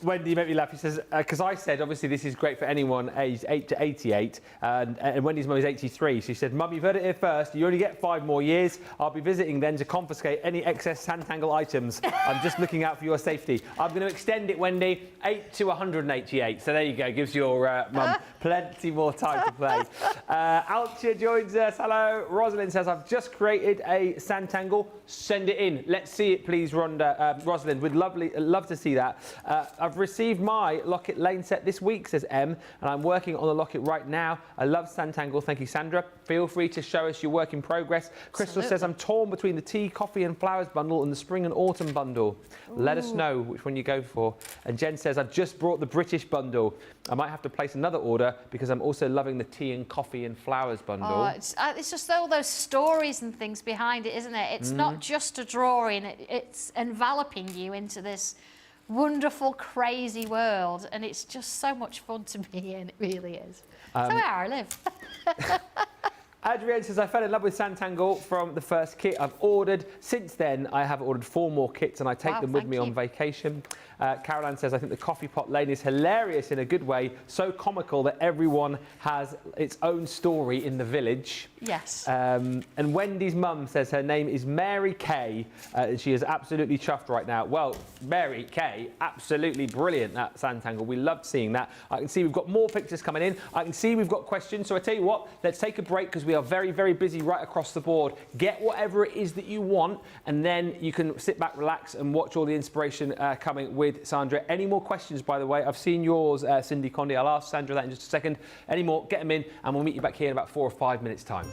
Wendy, you make me laugh. He says, because I said, obviously, this is great for anyone aged 8 to 88, and Wendy's mum is 83. She said, Mum, you've heard it here first. You only get 5 more years. I'll be visiting then to confiscate any excess Sanntangle items. I'm just looking out for your safety. I'm going to extend it, Wendy, 8 to 188. So there you go. Gives your mum plenty more time to play. Altia joins us. Hello. Rosalind says, I've just created a Sanntangle. Send it in. Let's see it, please, Rhonda. Rosalind, we'd love to see that. I've received my Locket Lane set this week, says M, and I'm working on the Locket right now. I love Sanntangle. Thank you, Sandra. Feel free to show us your work in progress. Crystal says, I'm torn between the tea, coffee and flowers bundle and the spring and autumn bundle. Ooh. Let us know which one you go for. And Jen says, I've just brought the British bundle. I might have to place another order because I'm also loving the tea and coffee and flowers bundle. Oh, it's just all those stories and things behind it, isn't it? It's not just a drawing, it's enveloping you into this wonderful, crazy world, and it's just so much fun to be in. It really is. So where I live. Adrienne says, I fell in love with Sanntangle from the first kit I've ordered. Since then, I have ordered 4 more kits and I take them with me on vacation. Caroline says, I think the coffee pot lane is hilarious in a good way, so comical that everyone has its own story in the village. Yes. And Wendy's mum says her name is Mary Kay. She is absolutely chuffed right now. Well, Mary Kay, absolutely brilliant, that Sanntangle. We loved seeing that. I can see we've got more pictures coming in. I can see we've got questions. So I tell you what, let's take a break because we are very, very busy right across the board. Get whatever it is that you want, and then you can sit back, relax, and watch all the inspiration coming with Sandra. Any more questions, by the way? I've seen yours, Cindy Conde. I'll ask Sandra that in just a second. Any more, get them in, and we'll meet you back here in about 4 or 5 minutes' time.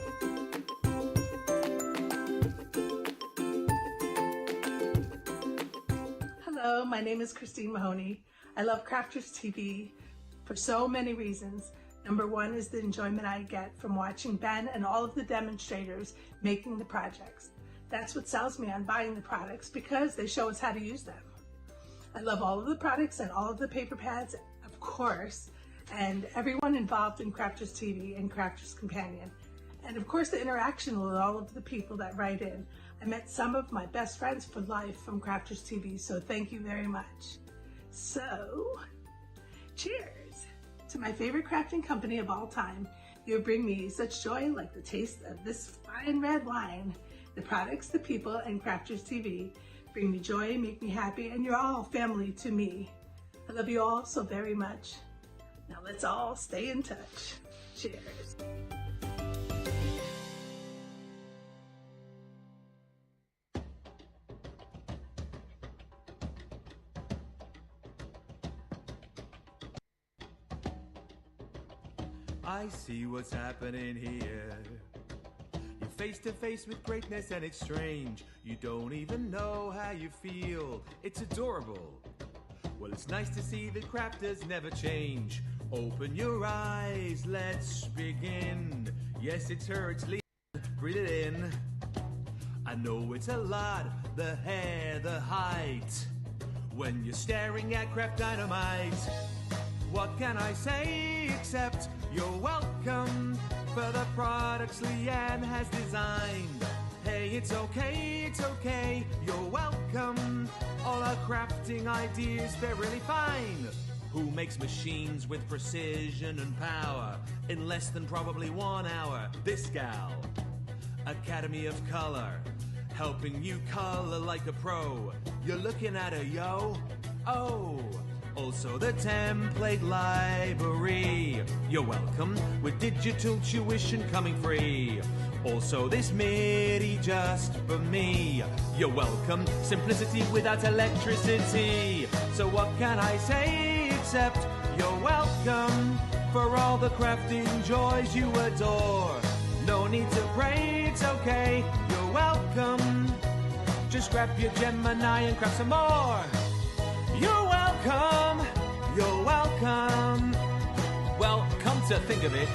Hello, my name is Christine Mahoney. I love Crafters TV for so many reasons. Number one is the enjoyment I get from watching Ben and all of the demonstrators making the projects. That's what sells me on buying the products, because they show us how to use them. I love all of the products and all of the paper pads, of course, and everyone involved in Crafters TV and Crafters Companion. And of course the interaction with all of the people that write in. I met some of my best friends for life from Crafters TV, so thank you very much. So, cheers to my favorite crafting company of all time. You bring me such joy, like the taste of this fine red wine. The products, the people, and Crafters TV bring me joy, make me happy, and you're all family to me. I love you all so very much. Now let's all stay in touch. Cheers. I see what's happening here. You're face to face with greatness and it's strange. You don't even know how you feel. It's adorable. Well, it's nice to see that crafters never change. Open your eyes, let's begin. Yes, it's her, it's Lee. Breathe it in. I know it's a lot, the hair, the height. When you're staring at craft dynamite, what can I say except you're welcome for the products Leanne has designed. Hey, it's okay, you're welcome. All our crafting ideas, they're really fine. Who makes machines with precision and power in less than probably 1 hour? This gal. Academy of Color, helping you color like a pro. You're looking at her, yo. Oh. Also the template library. You're welcome with digital tuition coming free. Also this MIDI just for me. You're welcome, simplicity without electricity. So what can I say except you're welcome for all the crafting joys you adore. No need to pray, it's okay, you're welcome. Just grab your Gemini and craft some more. You're welcome, you're welcome. Well, come to think of it,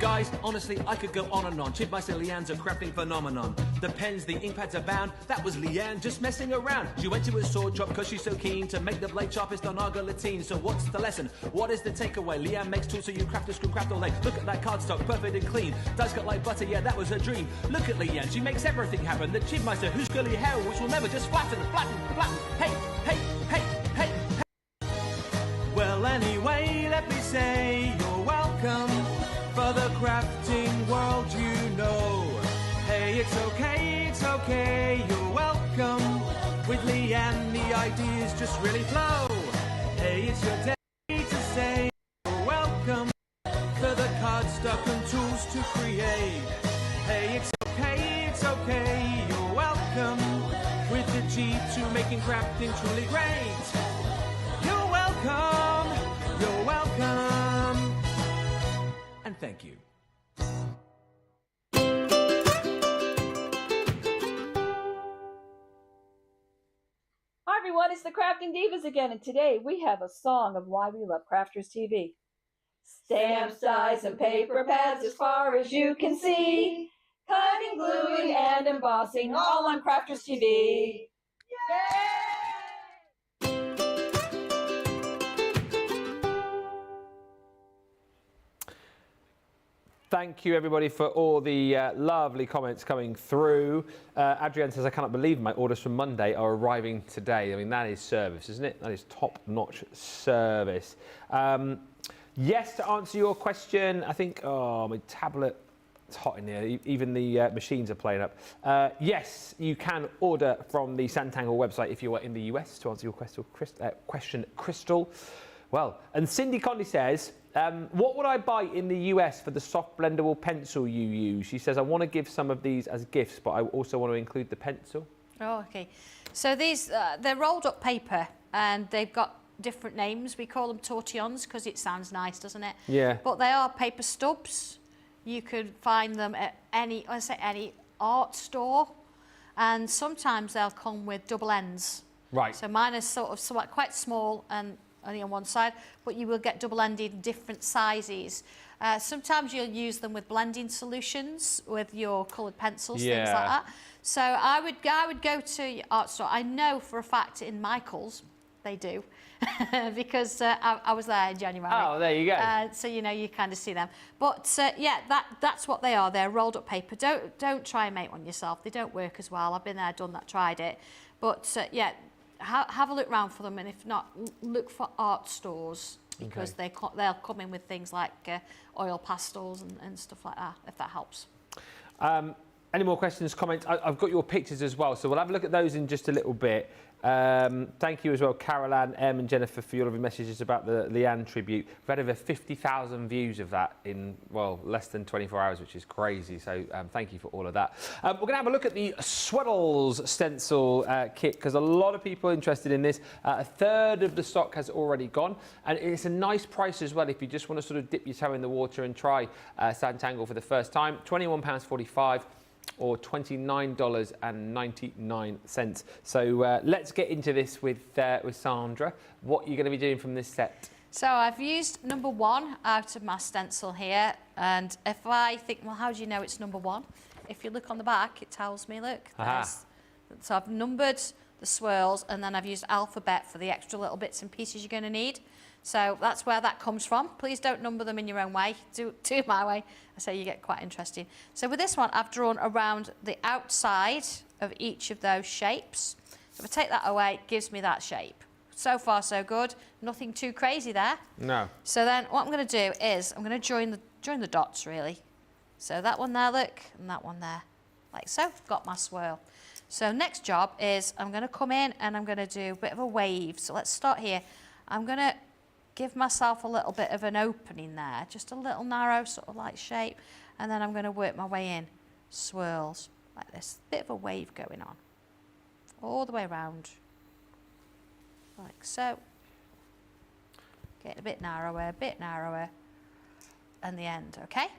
guys, honestly, I could go on and on. Chipmeister Leanne's a crafting phenomenon. The pens, the ink pads abound. That was Leanne just messing around. She went to a sword shop because she's so keen to make the blade sharpest on Argolatine. So what's the lesson? What is the takeaway? Leanne makes tools so you craft a screw craft all day. Look at that cardstock, perfect and clean. Dice cut like butter, yeah, that was her dream. Look at Leanne, she makes everything happen. The Chipmeister, who's curly hair, which will never just flatten. Hey, hey, hey, hey, hey. Well, anyway, let me say you're welcome for the crafting world, you know. Hey, it's okay, you're welcome. With Leanne, the ideas just really flow. Hey, it's your day to say you're welcome for the cardstock and tools to create. Hey, it's okay, you're welcome. With the G2 making crafting truly great. You're welcome. Thank you. Hi everyone, it's the Crafting Divas again, and today we have a song of why we love Crafters TV. Stamps, dies, and paper pads as far as you can see. Cutting, gluing, and embossing all on Crafters TV. Yay! Thank you, everybody, for all the lovely comments coming through. Adrienne says, I cannot believe my orders from Monday are arriving today. I mean, that is service, isn't it? That is top-notch service. Yes, to answer your question, I think, oh, my tablet, it's hot in here. Even the machines are playing up. Yes, you can order from the Sanntangle website if you are in the US, to answer your question, Crystal. Well, and Cindy Conley says, what would I buy in the US for the soft blendable pencil you use? She says, I want to give some of these as gifts, but I also want to include the pencil. Oh, okay. So these, they're rolled up paper and they've got different names. We call them tortillons because it sounds nice, doesn't it? Yeah. But they are paper stubs. You could find them at any art store. And sometimes they'll come with double ends. Right. So mine is sort of quite small and only on one side, but you will get double-ended in different sizes. Sometimes you'll use them with blending solutions with your coloured pencils, things like that. So I would go to your art store. I know for a fact in Michael's they do, because I was there in January. Oh, there you go. So you know you kind of see them. But yeah, that's what they are. They're rolled up paper. Don't try and make one yourself. They don't work as well. I've been there, done that, tried it. But yeah. Have a look round for them, and if not, look for art stores, because they'll come in with things like oil pastels and stuff like that, if that helps. Any more questions, comments? I've got your pictures as well, so we'll have a look at those in just a little bit. Thank you as well, Carol Ann, Em and Jennifer, for all of your messages about the Leanne tribute. We've had over 50,000 views of that in, well, less than 24 hours, which is crazy. So thank you for all of that. We're going to have a look at the Swirls stencil kit, because a lot of people are interested in this. A third of the stock has already gone, and it's a nice price as well if you just want to sort of dip your toe in the water and try Sanntangle for the first time. £21.45. or $29.99. So let's get into this with Sandra. What are you going to be doing from this set? So I've used number 1 out of my stencil here, and if I think, well, how do you know it's number 1? If you look on the back, it tells me, look. So I've numbered the swirls, and then I've used alphabet for the extra little bits and pieces you're going to need. So that's where that comes from. Please don't number them in your own way. Do it my way. I say you get quite interesting. So with this one, I've drawn around the outside of each of those shapes. If I take that away, it gives me that shape. So far, so good. Nothing too crazy there. No. So then what I'm going to do is I'm going to join the dots, really. So that one there, look, and that one there. Like so. Got my swirl. So next job is I'm going to come in and I'm going to do a bit of a wave. So let's start here. I'm going to give myself a little bit of an opening there, just a little narrow sort of like shape, and then I'm going to work my way in. Swirls like this, bit of a wave going on all the way around, like so. Getting a bit narrower, and the end. Okay.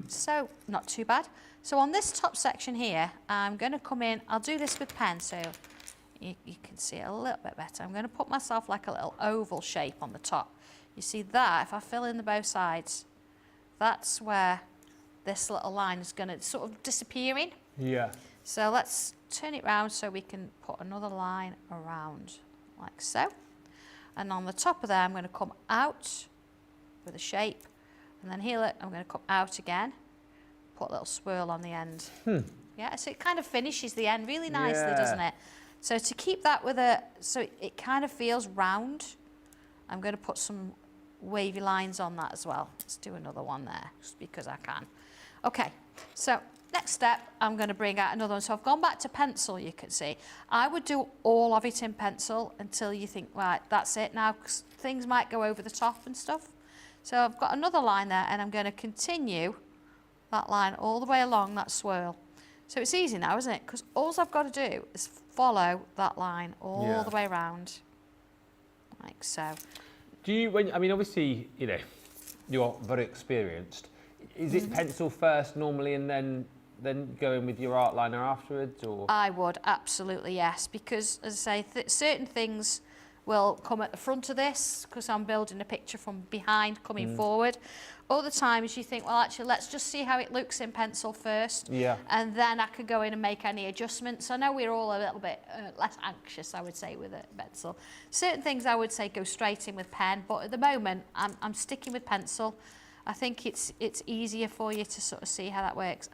So not too bad. So on this top section here, I'm going to come in. I'll do this with pen so you can see it a little bit better. I'm going to put myself like a little oval shape on the top. You see that, if I fill in the both sides, that's where this little line is going to sort of disappearing. Yeah. So let's turn it round so we can put another line around, like so. And on the top of there, I'm going to come out with a shape. And then here, look, I'm going to come out again, put a little swirl on the end. Yeah, so it kind of finishes the end really nicely, doesn't it? So to keep that with so it kind of feels round, I'm going to put some wavy lines on that as well. Let's do another one there, just because I can. Okay, so next step, I'm going to bring out another one. So I've gone back to pencil, you can see. I would do all of it in pencil until you think, right, that's it now, 'cause things might go over the top and stuff. So I've got another line there, and I'm going to continue that line all the way along that swirl. So it's easy now, isn't it? Because all I've got to do is follow that line all the way around, like so. Do you, I mean, obviously, you know, you're very experienced. Is it pencil first normally and then go in with your art liner afterwards, or? I would, absolutely, yes, because as I say, certain things will come at the front of this because I'm building a picture from behind coming forward. Other times you think, well, actually, let's just see how it looks in pencil first, and then I could go in and make any adjustments. I know we're all a little bit less anxious, I would say, with a pencil. Certain things I would say go straight in with pen, but at the moment I'm sticking with pencil. I think it's easier for you to sort of see how that works.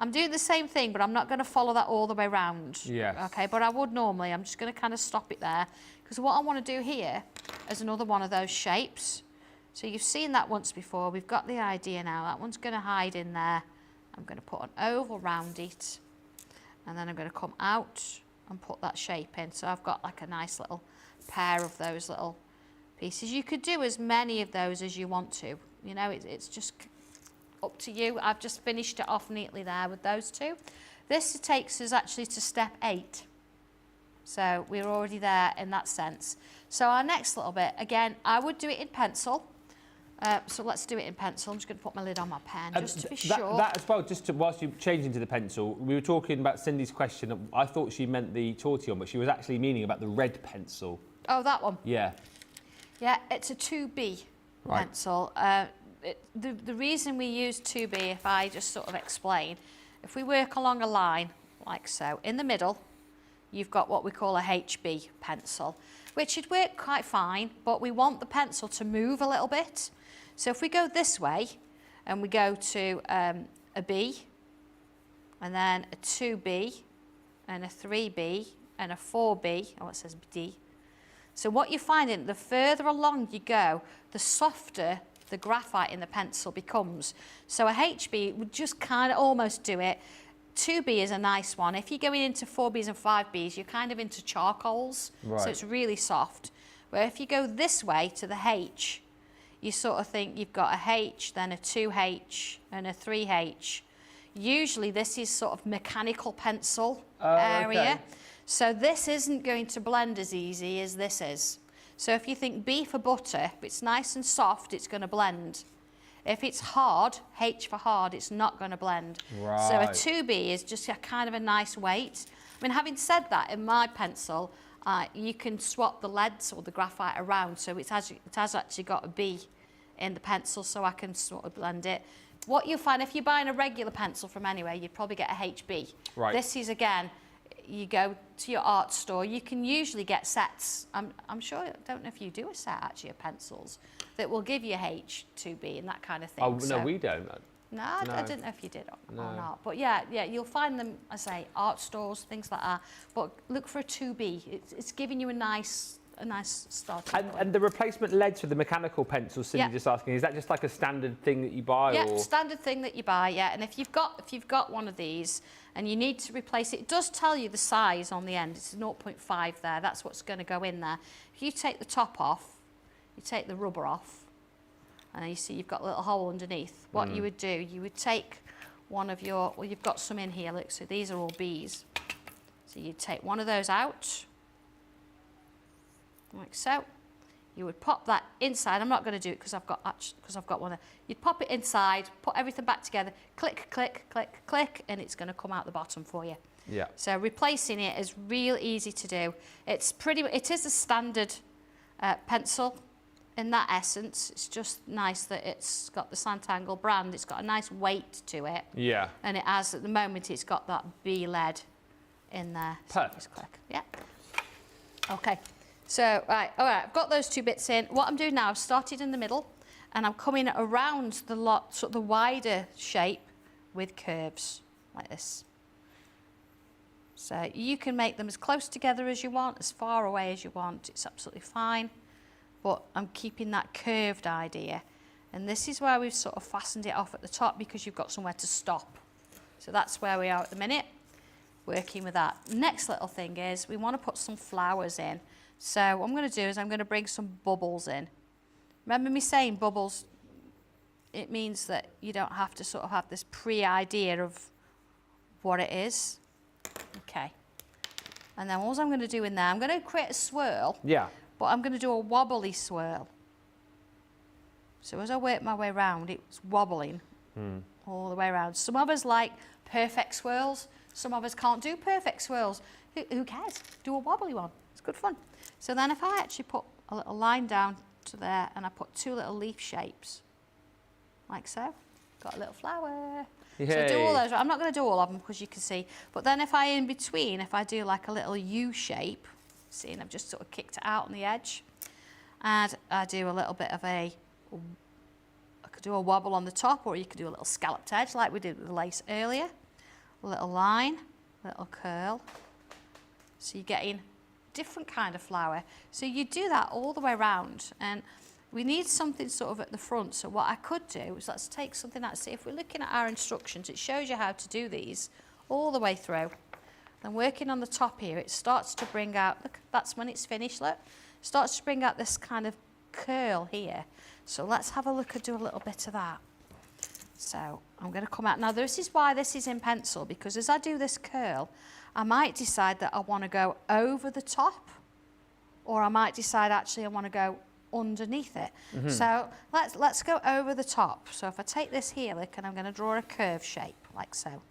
I'm doing the same thing, but I'm not going to follow that all the way around. Yes. Okay, but I would normally. I'm just going to kind of stop it there, because what I want to do here is another one of those shapes. So you've seen that once before. We've got the idea now. That one's going to hide in there. I'm going to put an oval round it, and then I'm going to come out and put that shape in. So I've got like a nice little pair of those little pieces. You could do as many of those as you want to. You know, it's just up to you. I've just finished it off neatly there with those two. This takes us actually to step 8. So we're already there in that sense. So our next little bit, again, I would do it in pencil. So let's do it in pencil. I'm just going to put my lid on my pen just to be sure. That as well, just to, whilst you're changing to the pencil, we were talking about Cindy's question. I thought she meant the tortillon, but she was actually meaning about the red pencil. Oh, that one? Yeah. Yeah, it's a 2B pencil. The reason we use 2B, if I just sort of explain, if we work along a line like so, in the middle, you've got what we call a HB pencil, which should work quite fine, but we want the pencil to move a little bit. So if we go this way and we go to a B, and then a 2B, and a 3B, and a 4B, oh, it says D. So what you're finding, the further along you go, the softer the graphite in the pencil becomes. So a HB would just kind of almost do it. 2B is a nice one. If you're going into 4Bs and 5Bs, you're kind of into charcoals, so it's really soft. Where if you go this way to the H, you sort of think you've got a H, then a 2H, and a 3H. Usually this is sort of mechanical pencil area. Okay. So this isn't going to blend as easy as this is. So if you think B for butter, if it's nice and soft, it's going to blend. If it's hard, H for hard, it's not going to blend. Right. So a 2B is just a kind of a nice weight. I mean, having said that, in my pencil, you can swap the leads or the graphite around, so it has actually got a B in the pencil, so I can sort of blend it. What you'll find, if you're buying a regular pencil from anywhere, you'd probably get a HB. Right. This is, again, you go to your art store, you can usually get sets. I'm sure, I don't know if you do a set actually of pencils that will give you H, 2B and that kind of thing. Oh, so, no, we don't. no, I didn't know if you did or not. But yeah, you'll find them, I say, art stores, things like that. But look for a 2B. It's giving you a nice start. And the replacement leads for the mechanical pencils, Cindy just asking, is that just like a standard thing that you buy? Yeah, or? standard thing that you buy, yeah. And if you've got one of these and you need to replace it, it does tell you the size on the end. It's 0.5 there. That's what's going to go in there. If you take the top off, you take the rubber off, and you see you've got a little hole underneath. What you would do, you would take one of your, well, you've got some in here, look, so these are all Bs. So you'd take one of those out, like so. You would pop that inside. I'm not going to do it because I've got one there. You'd pop it inside, put everything back together, click, click, click, click, and it's going to come out the bottom for you. Yeah. So replacing it is real easy to do. It is a standard pencil in that essence. It's just nice that it's got the Sanntangle brand. It's got a nice weight to it. Yeah. And it has, at the moment, it's got that B lead in there. So Perfect. just click. Yeah. Okay. So, right, all right, I've got those two bits in. What I'm doing now, I've started in the middle, and I'm coming around the lot, sort of the wider shape with curves, like this. So you can make them as close together as you want, as far away as you want. It's absolutely fine. But I'm keeping that curved idea. And this is where we've sort of fastened it off at the top because you've got somewhere to stop. So that's where we are at the minute, working with that. Next little thing is we want to put some flowers in. So what I'm going to do is I'm going to bring some bubbles in. Remember me saying bubbles, it means that you don't have to sort of have this pre-idea of what it is. Okay. And then what I'm going to do in there, I'm going to create a swirl. Yeah. But I'm going to do a wobbly swirl. So as I work my way around, it's wobbling. all the way around. Some of us like perfect swirls. Some of us can't do perfect swirls. Who cares? Do a wobbly one. It's good fun. So then if I actually put a little line down to there and I put 2 little leaf shapes, like so, got a little flower. Yay. So do all those. I'm not going to do all of them because you can see. But then if I, in between, if I do like a little U shape, see, and I've just sort of kicked it out on the edge, and I do a little bit of I could do a wobble on the top, or you could do a little scalloped edge like we did with the lace earlier. A little line, little curl. So you're getting different kind of flower. So you do that all the way around, and we need something sort of at the front. So what I could do is let's take something out. See, if we're looking at our instructions, it shows you how to do these all the way through. Then working on the top here, it starts to bring out, look, that's when it's finished, look. Starts to bring out this kind of curl here. So let's have a look and do a little bit of that. So I'm going to come out. Now this is why this is in pencil, because as I do this curl, I might decide that I want to go over the top, or I might decide actually I want to go underneath it. So let's go over the top. So if I take this here, look, and I'm going to draw a curve shape like so.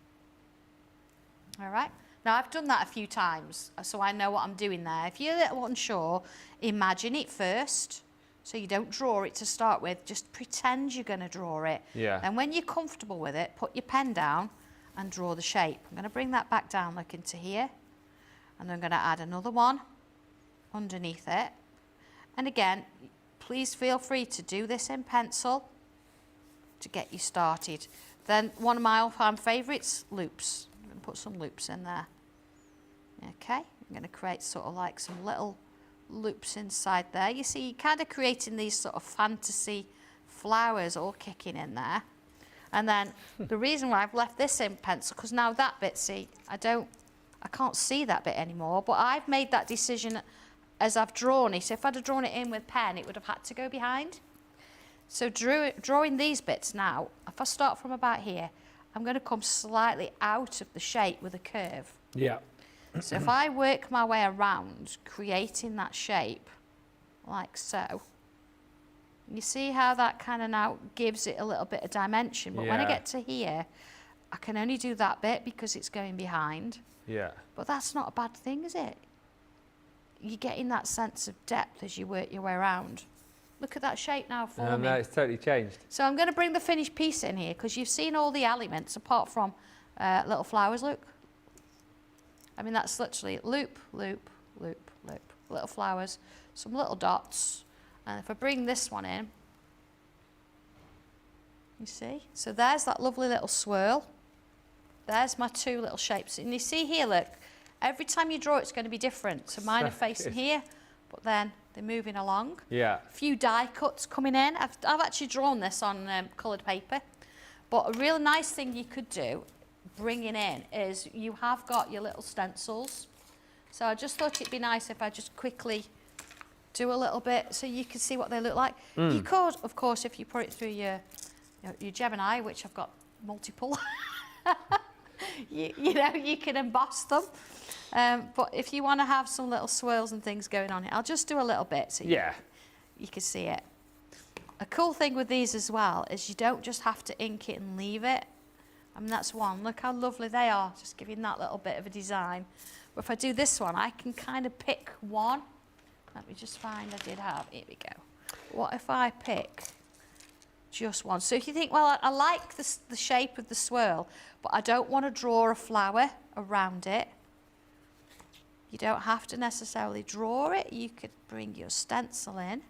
All right. Now I've done that a few times, so I know what I'm doing there. If you're a little unsure, imagine it first. So you don't draw it to start with, just pretend you're going to draw it. Yeah. And when you're comfortable with it, put your pen down and draw the shape. I'm going to bring that back down, look, into here. And I'm going to add another one underneath it. And again, please feel free to do this in pencil to get you started. Then one of my all-time favourites, loops. I'm going to put some loops in there. Okay, I'm going to create sort of like some little loops inside there. You see, you're kind of creating these sort of fantasy flowers all kicking in there. And then the reason why I've left this in pencil, because now that bit, see, I can't see that bit anymore, but I've made that decision as I've drawn it. If I'd have drawn it in with pen, it would have had to go behind. So drawing these bits now, if I start from about here, I'm going to come slightly out of the shape with a curve. Yeah. So if I work my way around creating that shape like so, you see how that kind of now gives it a little bit of dimension. But when I Yeah. get to here, I can only do that bit because it's going behind. Yeah. But that's not a bad thing, is it? You're getting that sense of depth as you work your way around. Look at that shape now forming. No, it's totally changed. So I'm going to bring the finished piece in here because you've seen all the elements apart from little flowers, look. I mean, that's literally loop, loop, loop, loop. Little flowers, some little dots. And if I bring this one in, you see? So there's that lovely little swirl. There's my 2 little shapes. And you see here, look, every time you draw, it's going to be different. So mine are facing here, but then they're moving along. Yeah. A few die cuts coming in. I've actually drawn this on coloured paper. But a real nice thing you could do, bringing in, is you have got your little stencils. So I just thought it'd be nice if I just quickly do a little bit so you can see what they look like. You could, of course, if you put it through your Gemini, which I've got multiple, you know, you can emboss them. But if you want to have some little swirls and things going on here, I'll just do a little bit so you can see it. A cool thing with these as well is you don't just have to ink it and leave it. I mean, that's one. Look how lovely they are, just giving that little bit of a design. But if I do this one, I can kind of pick one. Let me just find I did have, here we go. What if I pick just one? So if you think, well, I like the shape of the swirl, but I don't want to draw a flower around it. You don't have to necessarily draw it. You could bring your stencil in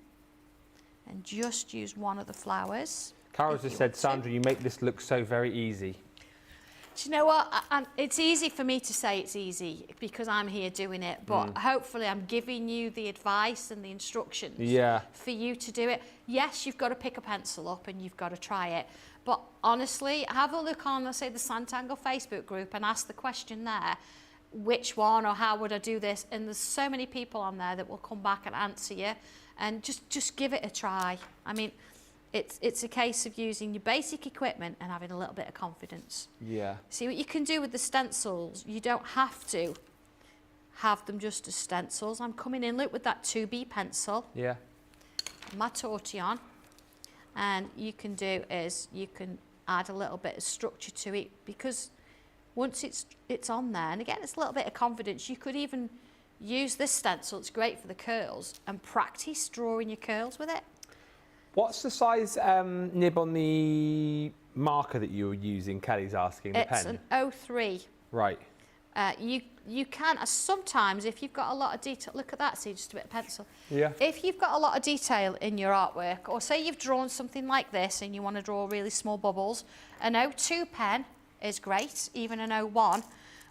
and just use one of the flowers. Carol just said, Sandra, you make this look so very easy. Do you know what? It's easy for me to say it's easy because I'm here doing it, but hopefully I'm giving you the advice and the instructions for you to do it. Yes, you've got to pick a pencil up and you've got to try it. But honestly, have a look on, let's say, the Sanntangle Facebook group and ask the question there, which one or how would I do this? And there's so many people on there that will come back and answer you. And just give it a try. I mean, it's a case of using your basic equipment and having a little bit of confidence. Yeah. See what you can do with the stencils, you don't have to have them just as stencils. I'm coming in, look, with that 2B pencil. Yeah. My tortillon. And you can do is you can add a little bit of structure to it, because once it's on there, and again, it's a little bit of confidence, you could even use this stencil, it's great for the curls, and practice drawing your curls with it. What's the size nib on the marker that you were using? Kelly's asking. The It's pen. an 03. Right. You can, sometimes if you've got a lot of detail, look at that, see, just a bit of pencil. Yeah. If you've got a lot of detail in your artwork, or say you've drawn something like this and you want to draw really small bubbles, an 02 pen is great, even an 01.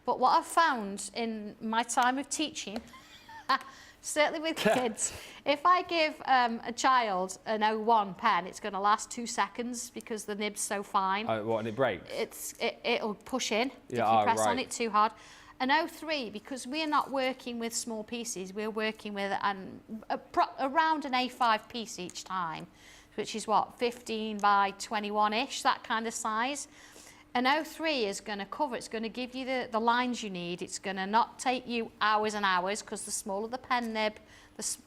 But what I've found in my time of teaching, certainly with kids, if I give a child an 01 pen, it's going to last 2 seconds because the nib's so fine. What, and it breaks? It'll push in if you Yeah, press on right. it too hard. An 03, because we're not working with small pieces, we're working with around an A5 piece each time, which is what, 15 by 21-ish, that kind of size. An 03 is going to cover, it's going to give you the lines you need, it's going to not take you hours and hours, because the smaller the pen nib,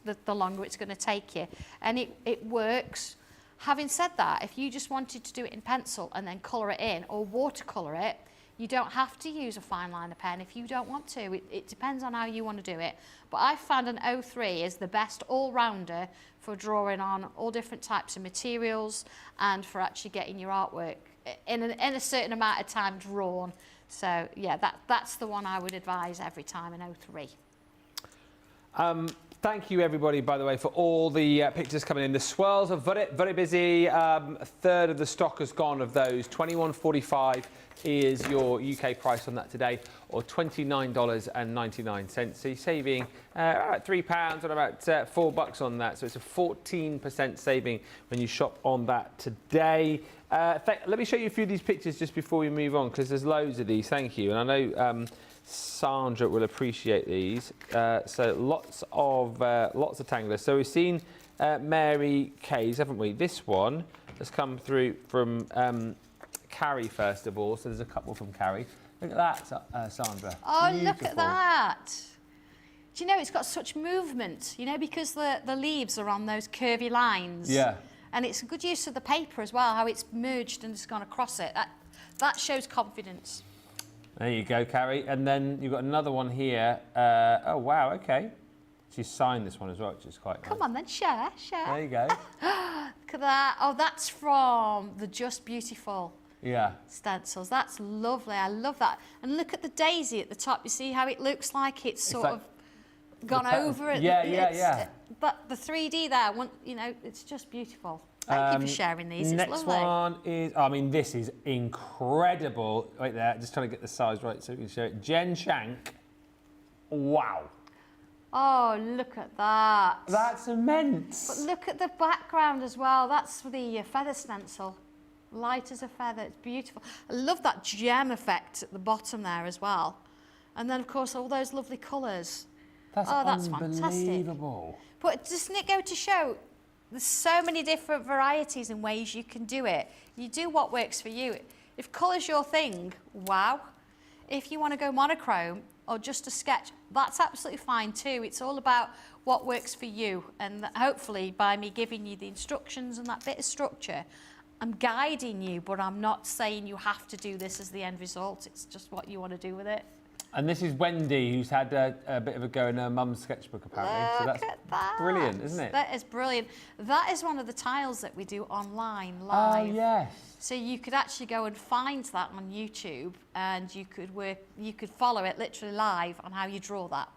the longer it's going to take you. And it works. Having said that, if you just wanted to do it in pencil and then colour it in, or watercolour it, you don't have to use a fine liner pen if you don't want to. It depends on how you want to do it. But I found an 03 is the best all-rounder for drawing on all different types of materials and for actually getting your artwork in a certain amount of time drawn. So yeah, that's the one I would advise every time, an 03. Thank you, everybody, by the way, for all the pictures coming in. The swirls are very, very busy. A third of the stock has gone of those. $21.45 is your UK price on that today, or $29.99. So you're saving about £3 and about $4 on that. So it's a 14% saving when you shop on that today. Let me show you a few of these pictures just before we move on, because there's loads of these. Thank you. And I know Sandra will appreciate these. So lots of tanglers. So we've seen Mary Kay's, haven't we? This one has come through from Carrie first of all. So there's a couple from Carrie. Look at that, Sandra. Oh, Beautiful. look at that. Do you know, it's got such movement, you know, because the leaves are on those curvy lines. Yeah. And it's a good use of the paper as well, how it's merged and it's gone across it. That shows confidence. There you go, Carrie. And then you've got another one here. Oh, wow, okay. She's signed this one as well, which is quite nice. Come on then, share. There you go. Look at that. Oh, that's from the Just Beautiful Yeah. stencils. That's lovely. I love that. And look at the daisy at the top. You see how it looks like it's sort like of gone over it? Yeah. But the 3D there, you know, it's just beautiful. Thank you for sharing these. It's next lovely. one is, I mean, this is incredible. Wait there, just trying to get the size right so we can show it. Jen Shank. Wow. Oh, look at that. That's immense. But look at the background as well. That's the feather stencil. Light as a feather. It's beautiful. I love that gem effect at the bottom there as well. And then, of course, all those lovely colours. That's fantastic. unbelievable. But doesn't it go to show there's so many different varieties and ways you can do it. You do what works for you. If colour's your thing, wow. If you want to go monochrome or just a sketch, that's absolutely fine too. It's all about what works for you. And hopefully by me giving you the instructions and that bit of structure, I'm guiding you, but I'm not saying you have to do this as the end result. It's just what you want to do with it. And this is Wendy, who's had a bit of a go in her mum's sketchbook, apparently. Look at that. Brilliant, isn't it? That is brilliant. That is one of the tiles that we do online, live. Oh, yes. So you could actually go and find that on YouTube, and you could follow it literally live on how you draw that.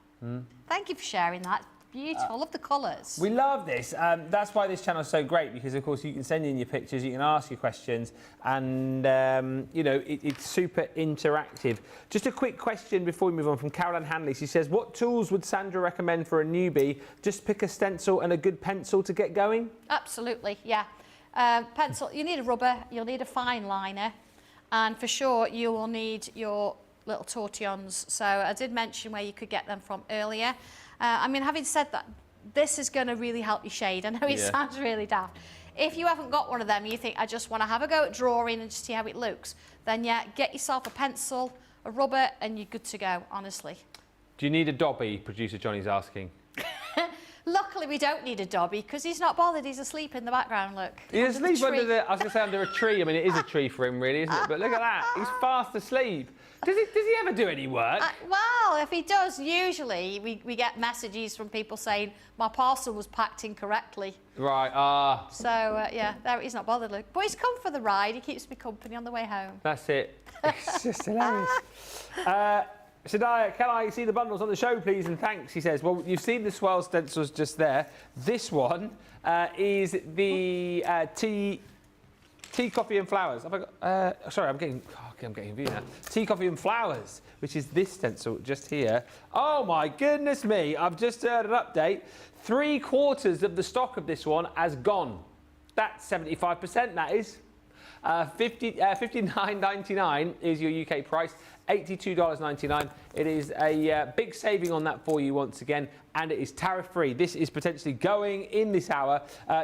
Thank you for sharing that. Beautiful. I love the colours. We love this. That's why this channel is so great, because of course you can send in your pictures, you can ask your questions, and you know, it's super interactive. Just a quick question before we move on from Caroline Hanley. She says, what tools would Sandra recommend for a newbie? Just pick a stencil and a good pencil to get going? Absolutely, yeah. Pencil, you need a rubber, you'll need a fine liner, and for sure you will need your little tortillons. So I did mention where you could get them from earlier. I mean, having said that, this is going to really help you shade. I know it sounds really daft. If you haven't got one of them, you think, I just want to have a go at drawing and just see how it looks, then yeah, get yourself a pencil, a rubber, and you're good to go, honestly. Do you need a Dobby, producer Johnny's asking? Luckily, we don't need a Dobby because he's not bothered. He's asleep in the background, look. He's under the asleep under tree. the, I was going to say under a tree. I mean, it is a tree for him, really, isn't it? But look at that. He's fast asleep. Does he ever do any work? Well, if he does, usually we get messages from people saying my parcel was packed incorrectly. Right, So, yeah, there, he's not bothered, look. But he's come for the ride. He keeps me company on the way home. That's it. It's just hilarious. Shania, can I see the bundles on the show, please? And thanks, he says. Well, you've seen the Swirl stencils just there. This one is the tea, coffee and flowers. Have I got, sorry, I'm getting confused now. Tea, coffee and flowers, which is this stencil just here. Oh my goodness me, I've just heard an update. 3/4 of the stock of this one has gone. That's 75%, that is. $59.99 is your UK price, $82.99. It is a big saving on that for you once again, and it is tariff-free. This is potentially going in this hour.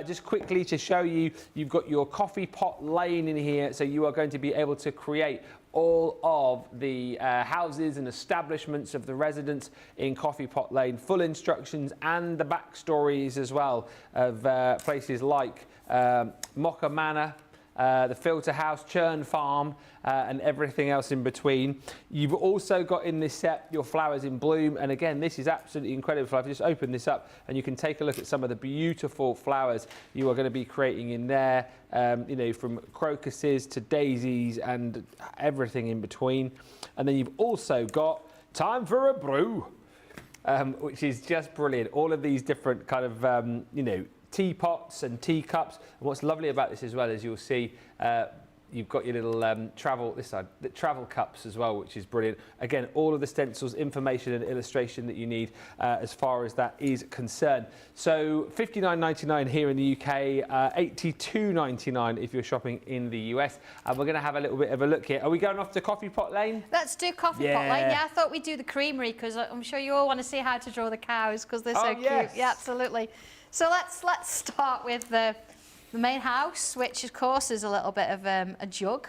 Just quickly to show you, you've got your coffee pot lane in here, so you are going to be able to create all of the houses and establishments of the residents in Coffee Pot Lane. Full instructions and the backstories as well of places like Mocha Manor, the Filter House, Churn Farm, and everything else in between. You've also got in this set your flowers in bloom, and again, this is absolutely incredible. I've just opened this up, and you can take a look at some of the beautiful flowers you are going to be creating in there. You know, from crocuses to daisies and everything in between. And then you've also got Time for a Brew, which is just brilliant. All of these different kind of, you know, teapots and teacups. And what's lovely about this as well is you'll see you've got your little the travel cups as well, which is brilliant. Again, all of the stencils, information and illustration that you need as far as that is concerned. So $59.99 here in the UK, $82.99 if you're shopping in the US. And we're going to have a little bit of a look here. Are we going off to Coffee Pot Lane? Let's do Coffee Pot Lane. Yeah, I thought we'd do the creamery because I'm sure you all want to see how to draw the cows because they're so cute. Yeah, absolutely. So let's start with the main house, which of course is a little bit of a jug.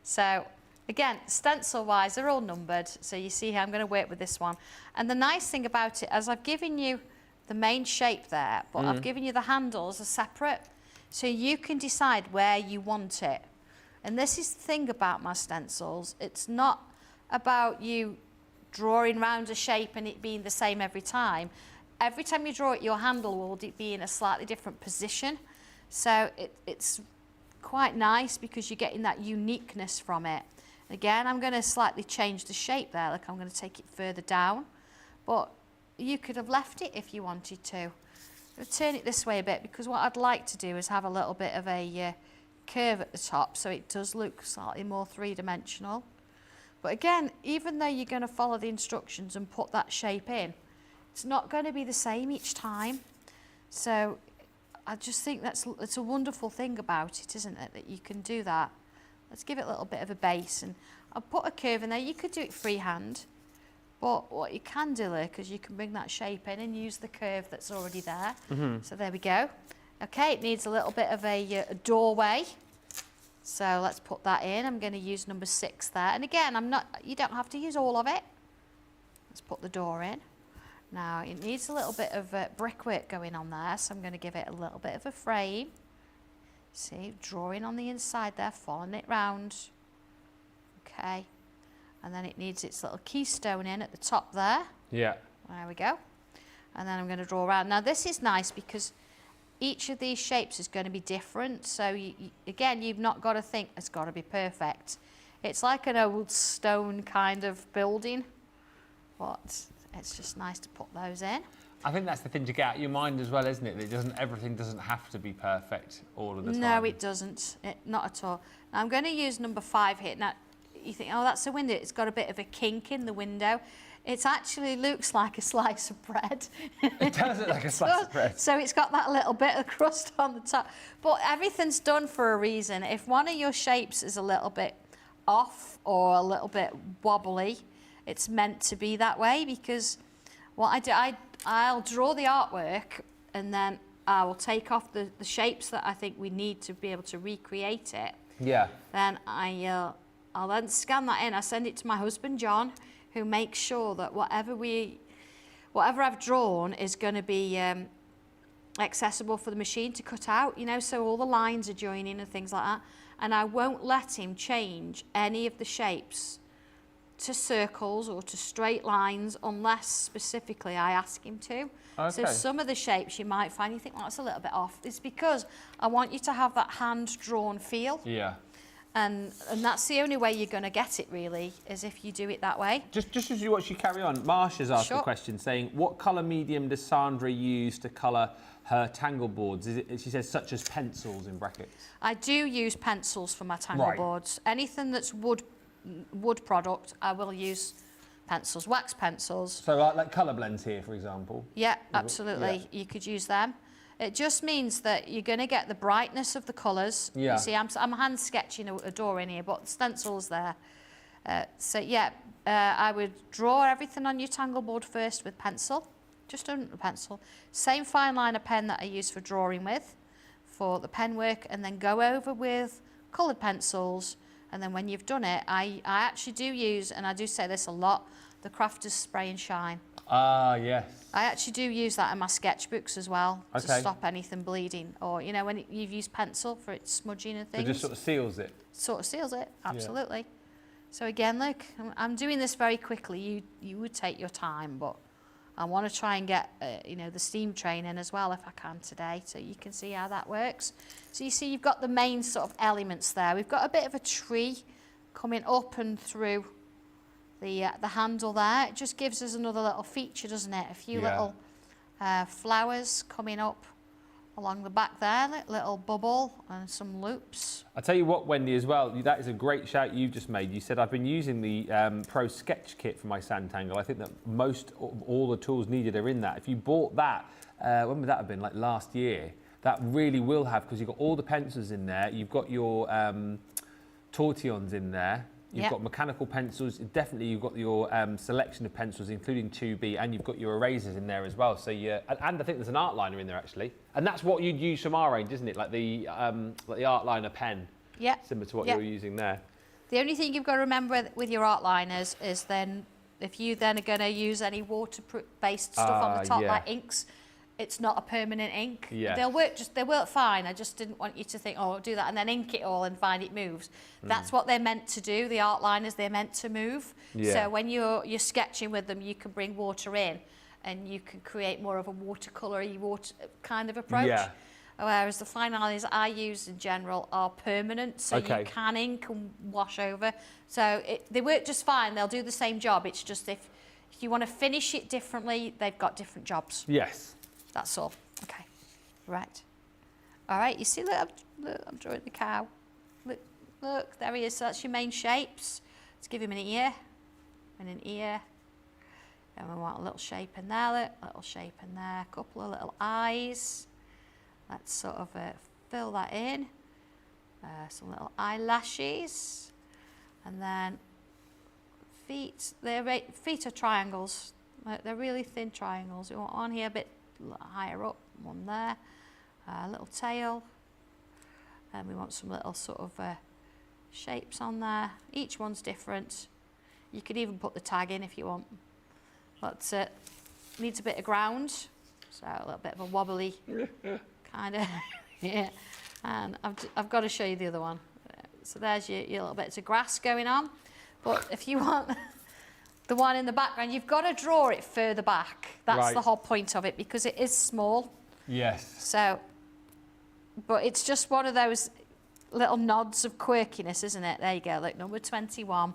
So again, stencil wise, they're all numbered. So you see here, I'm going to work with this one. And the nice thing about it, as I've given you the main shape there, but I've given you the handles are separate. So you can decide where you want it. And this is the thing about my stencils. It's not about you drawing round a shape and it being the same every time. Every time you draw it, your handle will be in a slightly different position. So it's quite nice because you're getting that uniqueness from it. Again, I'm going to slightly change the shape there. Like I'm going to take it further down. But you could have left it if you wanted to. I'll turn it this way a bit because what I'd like to do is have a little bit of a curve at the top so it does look slightly more three-dimensional. But again, even though you're going to follow the instructions and put that shape in, it's not going to be the same each time. So I just think it's a wonderful thing about it, isn't it, that you can do that. Let's give it a little bit of a base, and I'll put a curve in there. You could do it freehand, but what you can do, look, is you can bring that shape in and use the curve that's already there. So there we go. Okay, it needs a little bit of a doorway. So let's put that in. I'm going to use number 6 there. And again, you don't have to use all of it. Let's put the door in. Now, it needs a little bit of brickwork going on there, so I'm going to give it a little bit of a frame. See, drawing on the inside there, following it round. Okay. And then it needs its little keystone in at the top there. Yeah. There we go. And then I'm going to draw around. Now, this is nice because each of these shapes is going to be different. So, again, you've not got to think it's got to be perfect. It's like an old stone kind of building. It's just nice to put those in. I think that's the thing to get out of your mind as well, isn't it? That everything doesn't have to be perfect all of the time. No, it doesn't. Not at all. Now, I'm going to use number 5 here. Now, you think, oh, that's a window. It's got a bit of a kink in the window. It actually looks like a slice of bread. It does look like a slice of bread. So it's got that little bit of crust on the top. But everything's done for a reason. If one of your shapes is a little bit off or a little bit wobbly, it's meant to be that way because what I do, I'll draw the artwork and then I will take off the shapes that I think we need to be able to recreate it. Yeah. Then I'll then scan that in. I send it to my husband, John, who makes sure that whatever I've drawn is going to be accessible for the machine to cut out, you know, so all the lines are joining and things like that. And I won't let him change any of the shapes to circles or to straight lines unless specifically I ask him to. So some of the shapes you might find, you think, well, that's a little bit off. It's because I want you to have that hand-drawn feel. Yeah. And that's the only way you're going to get it, really, is if you do it that way. Just as you watch you carry on, Marsha's asked a question saying, what colour medium does Sandra use to colour her tangle boards? Is it, she says, such as pencils in brackets? I do use pencils for my tangle boards. Anything that's wood product, I will use pencils, wax pencils. So like colour blends here, for example? Yeah, absolutely. Yeah. You could use them. It just means that you're going to get the brightness of the colours. Yeah. You see, I'm hand sketching a door in here, but the stencil's there. So yeah, I would draw everything on your tangle board first with pencil, just a pencil. Same fine liner pen that I use for drawing with, for the pen work, and then go over with coloured pencils. And then when you've done it, I actually do use, and I do say this a lot, the Crafter's Spray and Shine. Ah, yes. I actually do use that in my sketchbooks as well, to stop anything bleeding. Or, you know, when you've used pencil for it smudging and things. It just sort of seals it? Sort of seals it, absolutely. Yeah. So again, look, I'm doing this very quickly. You would take your time, but I want to try and get, you know, the steam train in as well if I can today, so you can see how that works. So you see you've got the main sort of elements there. We've got a bit of a tree coming up and through the handle there. It just gives us another little feature, doesn't it? A few little flowers coming up along the back there, little bubble and some loops. I'll tell you what, Wendy, as well, that is a great shout you've just made. You said, I've been using the Pro Sketch Kit for my Sanntangle. I think that most of all the tools needed are in that. If you bought that, when would that have been, like last year? That really will have, because you've got all the pencils in there, you've got your tortillons in there, you've got mechanical pencils, definitely you've got your selection of pencils, including 2B, and you've got your erasers in there as well. So and I think there's an art liner in there actually, and that's what you'd use from our range, isn't it? Like the art liner pen. Yeah. Similar to what you're using there. The only thing you've got to remember with your art liners is then if you then are going to use any water-based stuff on the top, like inks, it's not a permanent ink. Yeah. They work fine. I just didn't want you to think, oh, do that and then ink it all and find it moves. That's what they're meant to do. The art liners, they're meant to move. Yeah. So when you're sketching with them, you can bring water in and you can create more of a watercolour-y kind of approach. Yeah. Whereas the Finalizers I use in general are permanent, so you can ink and wash over. So they work just fine. They'll do the same job. It's just if you want to finish it differently, they've got different jobs. Yes. That's all. Okay. Right. All right. You see, look, I'm drawing the cow. Look, there he is. So that's your main shapes. Let's give him an ear and an ear. And we want a little shape in there, a little shape in there, a couple of little eyes. Let's sort of fill that in. Some little eyelashes. And then feet. Feet are triangles. They're really thin triangles. We want one here a bit higher up, one there, a little tail, and we want some little sort of shapes on there. Each one's different. You could even put the tag in if you want, but needs a bit of ground, so a little bit of a wobbly kind of yeah. And I've got to show you the other one. So there's your little bits of grass going on, but if you want the one in the background, you've got to draw it further back. That's the whole point of it, because it is small. Yes. So, but it's just one of those little nods of quirkiness, isn't it? There you go, look, number 21.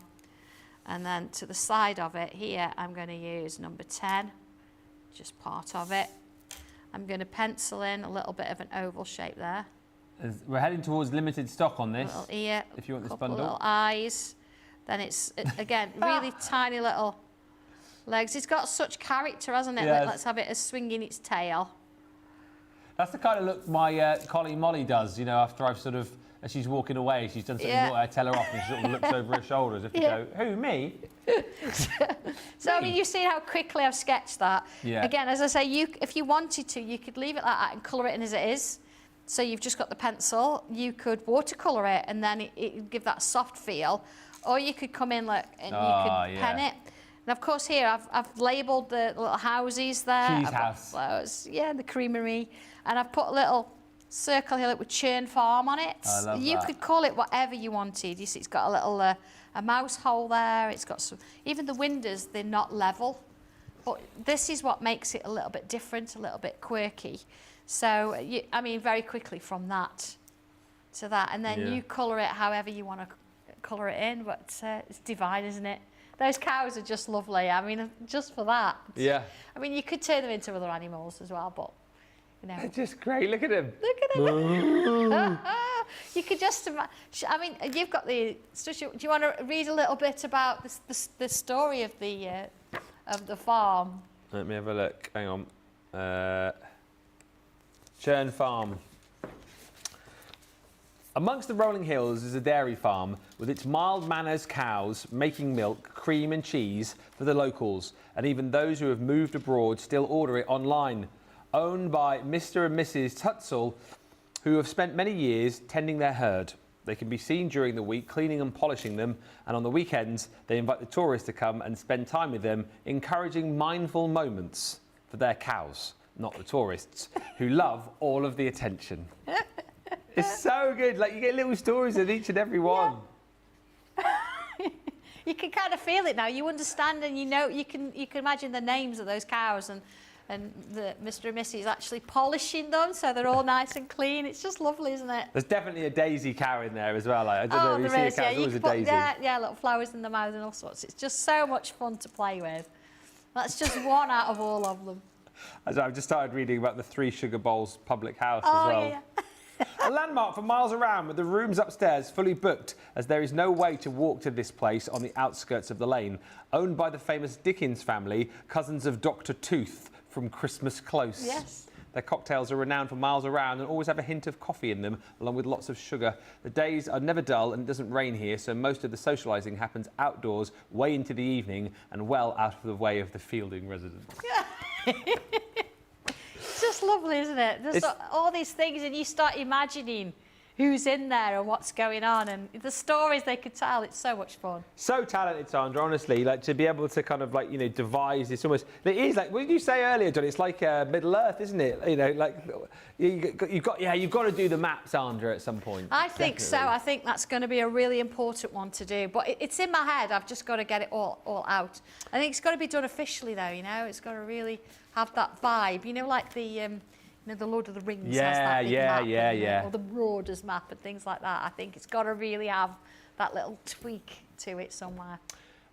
And then to the side of it here, I'm going to use number 10, just part of it. I'm going to pencil in a little bit of an oval shape there. We're heading towards limited stock on this. A little ear, if you want this couple bundle. Little eyes. Then it's, again, really tiny little legs. It's got such character, hasn't it? Yes. Let's have it as swinging its tail. That's the kind of look my collie Molly does, you know, after I've sort of, as she's walking away, she's done something, I tell her off and she sort of looks over her shoulder as if to go, who, me? So, I mean, you've seen how quickly I've sketched that. Yeah. Again, as I say, if you wanted to, you could leave it like that and colour it in as it is. So you've just got the pencil. You could watercolour it and then it would give that soft feel. Or you could come in and you could pen it. And of course here I've labelled the little houses there. Cheese I've got house. flowers, yeah, the creamery. And I've put a little circle here with Churn Farm on it. I love you that. could call it whatever you wanted. You see it's got a little a mouse hole there. It's got some, even the windows, they're not level. But this is what makes it a little bit different, a little bit quirky. So, I mean, very quickly from that to that. And then you colour it however you want to colour it in. But it's divine, isn't it? Those cows are just lovely. I mean, just for that. Yeah. I mean, you could turn them into other animals as well, but, you know. They're just great. Look at them. Look at them. You could just I mean, you've got the... Do you want to read a little bit about the story of the farm? Let me have a look. Hang on. Churn Farm. Amongst the rolling hills is a dairy farm with its mild-manners cows making milk, cream and cheese for the locals, and even those who have moved abroad still order it online. Owned by Mr. and Mrs. Tuttle, who have spent many years tending their herd. They can be seen during the week cleaning and polishing them, and on the weekends they invite the tourists to come and spend time with them, encouraging mindful moments for their cows, not the tourists, who love all of the attention. It's so good. Like, you get little stories in each and every one. You can kind of feel it now. You understand, and you know, you can imagine the names of those cows, and the Mr. and Mrs. actually polishing them so they're all nice and clean. It's just lovely, isn't it? There's definitely a daisy cow in there as well. Like, I don't know, you see a cow, there's always a put, daisy. yeah, little flowers in the mouth and all sorts. It's just so much fun to play with. That's just one out of all of them. I've just started reading about the Three Sugar Bowls public house as Oh, well. yeah. A landmark for miles around, with the rooms upstairs fully booked, as there is no way to walk to this place on the outskirts of the lane. Owned by the famous Dickens family, cousins of Dr. Tooth from Christmas Close. Yes. Their cocktails are renowned for miles around and always have a hint of coffee in them, along with lots of sugar. The days are never dull and it doesn't rain here, so most of the socialising happens outdoors, way into the evening, and well out of the way of the Fielding residents. It's just lovely, isn't it? There's all these things, and you start imagining who's in there and what's going on, and the stories they could tell. It's so much fun. So talented, Sandra, honestly, like, to be able to kind of, like, you know, devise this almost, it is like, what did you say earlier, John? It's like Middle Earth, isn't it? You know, like, you've got to do the map, Sandra, at some point. I think so. I think that's going to be a really important one to do, but it's in my head. I've just got to get it all out. I think it's got to be done officially, though, you know. It's got to really have that vibe, you know, like the... you know, the Lord of the Rings has that big map, and, or the Marauders map and things like that. I think it's got to really have that little tweak to it somewhere.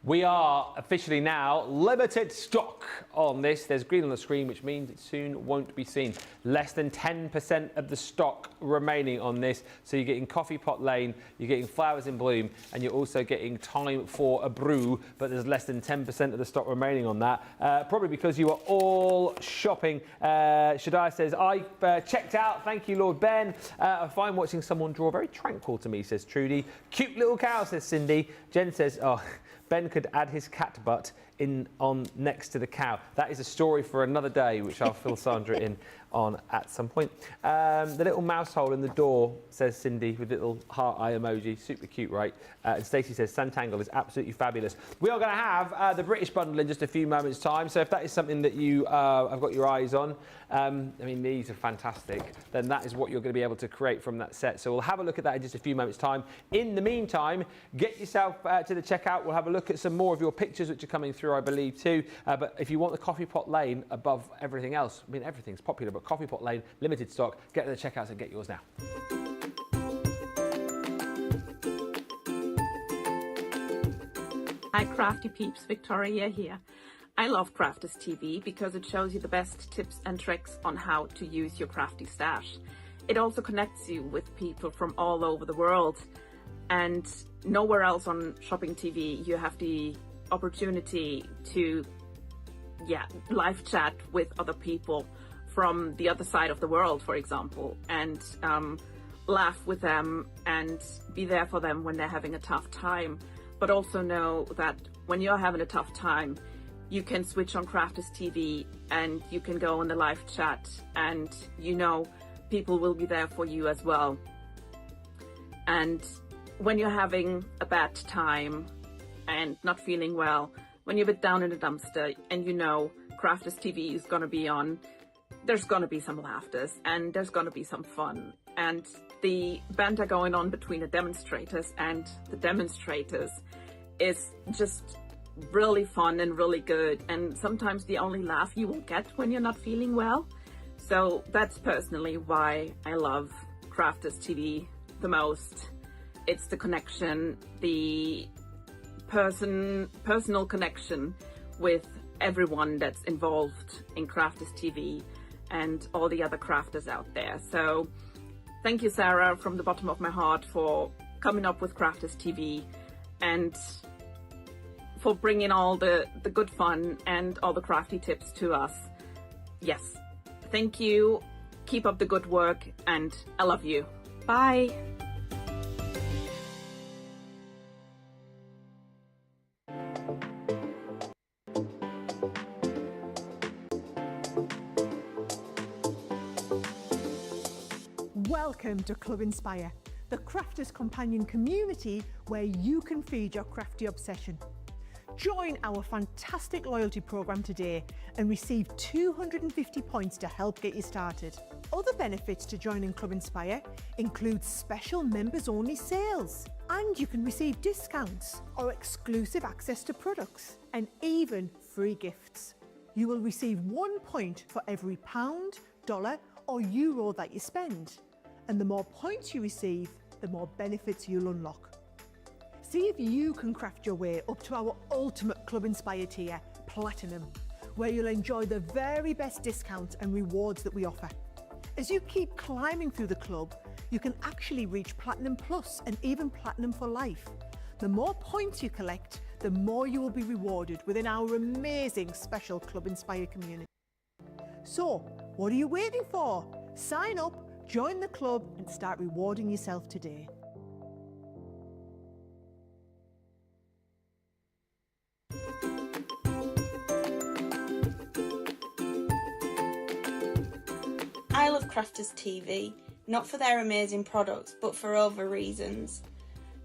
We are officially now limited stock on this. There's green on the screen, which means it soon won't be seen. Less than 10% of the stock remaining on this. So you're getting Coffee Pot Lane, you're getting Flowers in Bloom, and you're also getting Time for a Brew, but there's less than 10% of the stock remaining on that. Probably because you are all shopping. Shaddai says, I checked out. Thank you, Lord Ben. I find watching someone draw very tranquil to me, says Trudy. Cute little cow, says Cindy. Jen says, oh... Ben could add his cat butt in on next to the cow. That is a story for another day, which I'll fill Sandra in on at some point. The little mouse hole in the door, says Cindy, with little heart eye emoji. Super cute, right? And Stacey says Sanntangle is absolutely fabulous. We are going to have the British bundle in just a few moments' time. So if that is something that you have got your eyes on, I mean, these are fantastic, then that is what you're going to be able to create from that set. So we'll have a look at that in just a few moments' time. In the meantime, get yourself to the checkout. We'll have a look at some more of your pictures, which are coming through, I believe, too. But if you want the Coffee Pot Lane above everything else, I mean, everything's popular, but Coffee Pot Lane, limited stock. Get to the checkouts and get yours now. Hi Crafty Peeps, Victoria here. I love Crafters TV because it shows you the best tips and tricks on how to use your crafty stash. It also connects you with people from all over the world, and nowhere else on Shopping TV you have the opportunity to live chat with other people from the other side of the world, for example, and laugh with them and be there for them when they're having a tough time. But also know that when you're having a tough time, you can switch on Crafters TV and you can go on the live chat, and you know people will be there for you as well. And when you're having a bad time and not feeling well, when you're a bit down in the dumpster and you know Crafters TV is going to be on, there's going to be some laughters and there's going to be some fun. And the banter going on between the demonstrators and the demonstrators is just really fun and really good. And sometimes the only laugh you will get when you're not feeling well. So that's personally why I love Crafters TV the most. It's the connection, the personal connection with everyone that's involved in Crafters TV and all the other crafters out there. So thank you, Sarah, from the bottom of my heart for coming up with Crafters TV and for bringing all the good fun and all the crafty tips to us. Yes, thank you. Keep up the good work and I love you. Bye. Welcome to Club Inspire, the Crafters Companion community where you can feed your crafty obsession. Join our fantastic loyalty program today and receive 250 points to help get you started. Other benefits to joining Club Inspire include special members-only sales, and you can receive discounts or exclusive access to products, and even free gifts. You will receive 1 point for every pound, dollar or euro that you spend. And the more points you receive, the more benefits you'll unlock. See if you can craft your way up to our ultimate Club Inspire tier, Platinum, where you'll enjoy the very best discounts and rewards that we offer. As you keep climbing through the club, you can actually reach Platinum Plus and even Platinum for life. The more points you collect, the more you will be rewarded within our amazing special Club Inspire community. So, what are you waiting for? Sign up, join the club and start rewarding yourself today. I love Crafters TV, not for their amazing products, but for other reasons.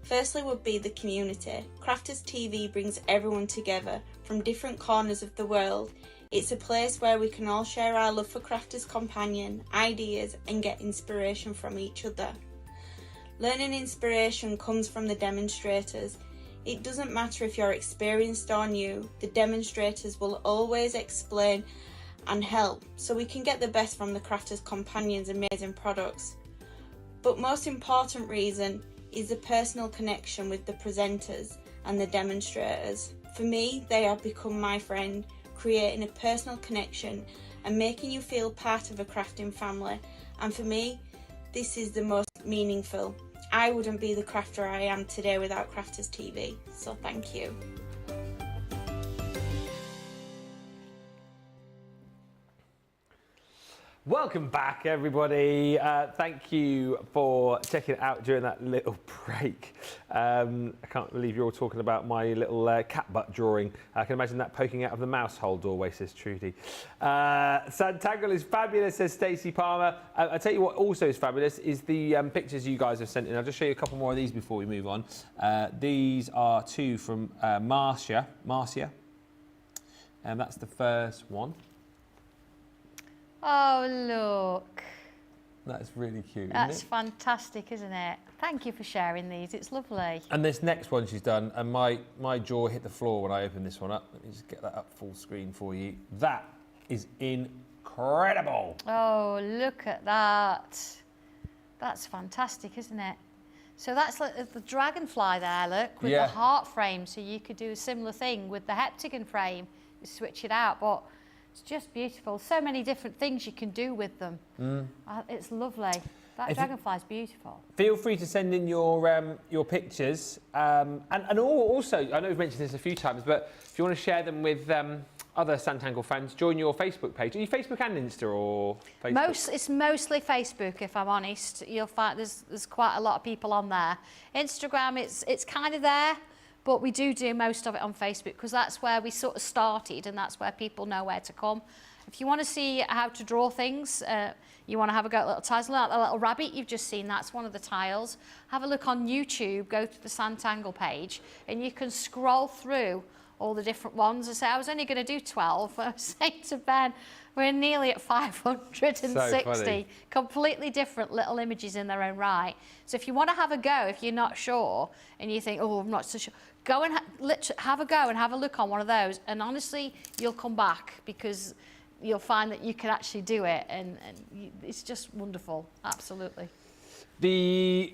Firstly would be the community. Crafters TV brings everyone together from different corners of the world. It's a place where we can all share our love for Crafters Companion, ideas and get inspiration from each other. Learning inspiration comes from the demonstrators. It doesn't matter if you're experienced or new, the demonstrators will always explain and help so we can get the best from the Crafters Companion's amazing products. But most important reason is the personal connection with the presenters and the demonstrators. For me, they have become my friend, creating a personal connection and making you feel part of a crafting family. And for me, this is the most meaningful. I wouldn't be the crafter I am today without Crafters TV, so thank you. Welcome back, everybody. Thank you for checking it out during that little break. I can't believe you're all talking about my little cat butt drawing. I can imagine that poking out of the mouse hole doorway, says Trudy. Sanntangle is fabulous, says Stacey Palmer. I'll tell you what also is fabulous is the pictures you guys have sent in. I'll just show you a couple more of these before we move on. These are two from Marcia. And that's the first one. Oh, look. That's really cute, That's isn't it? fantastic, isn't it? Thank you for sharing these. It's lovely. And this next one she's done, and my jaw hit the floor when I opened this one up. Let me just get that up full screen for you. That is incredible. Oh, look at that. That's fantastic, isn't it? So that's like the dragonfly there, look, with the heart frame. So you could do a similar thing with the heptagon frame. You switch it out, but it's just beautiful. So many different things you can do with them. It's lovely. That dragonfly's beautiful. Feel free to send in your pictures. And also, I know we've mentioned this a few times, but if you want to share them with other Sanntangle fans, join your Facebook page. Are you Facebook and Insta or Facebook? It's mostly Facebook, if I'm honest. You'll find there's quite a lot of people on there. Instagram, it's kind of there. But we do most of it on Facebook because that's where we sort of started and that's where people know where to come. If you want to see how to draw things, you want to have a go at little tiles, like the little rabbit you've just seen, that's one of the tiles. Have a look on YouTube, go to the Sanntangle page and you can scroll through all the different ones. I said I was only going to do 12. I was saying to Ben, we're nearly at 560. funny. Completely different little images in their own right. So if you want to have a go, if you're not sure and you think, oh, I'm not so sure, go and have a go and have a look on one of those. And honestly, you'll come back because you'll find that you can actually do it. And it's just wonderful. Absolutely. The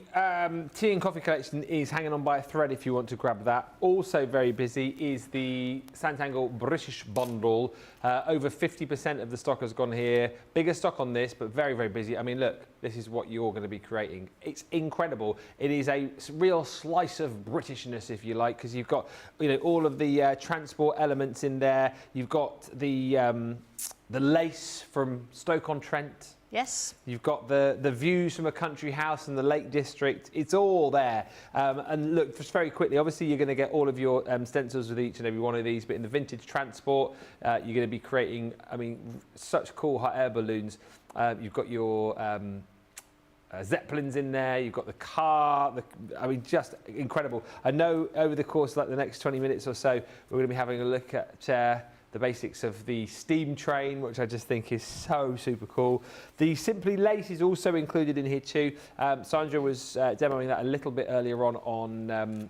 tea and coffee collection is hanging on by a thread if you want to grab that. Also very busy is the Sanntangle British bundle. Over 50% of the stock has gone here. Bigger stock on this, but very, very busy. I mean, look, this is what you're going to be creating. It's incredible. It is a real slice of Britishness, if you like, because you've got, you know, all of the transport elements in there. You've got the lace from Stoke-on-Trent. Yes. You've got the views from a country house and the Lake District. It's all there. And look, just very quickly, obviously you're going to get all of your stencils with each and every one of these, but in the vintage transport, you're going to be creating, I mean, such cool hot air balloons. You've got your Zeppelins in there, you've got the car, I mean, just incredible. I know over the course of like the next 20 minutes or so, we're going to be having a look at the basics of the steam train, which I just think is so super cool. The Simply Lace is also included in here too. Sandra was demoing that a little bit earlier on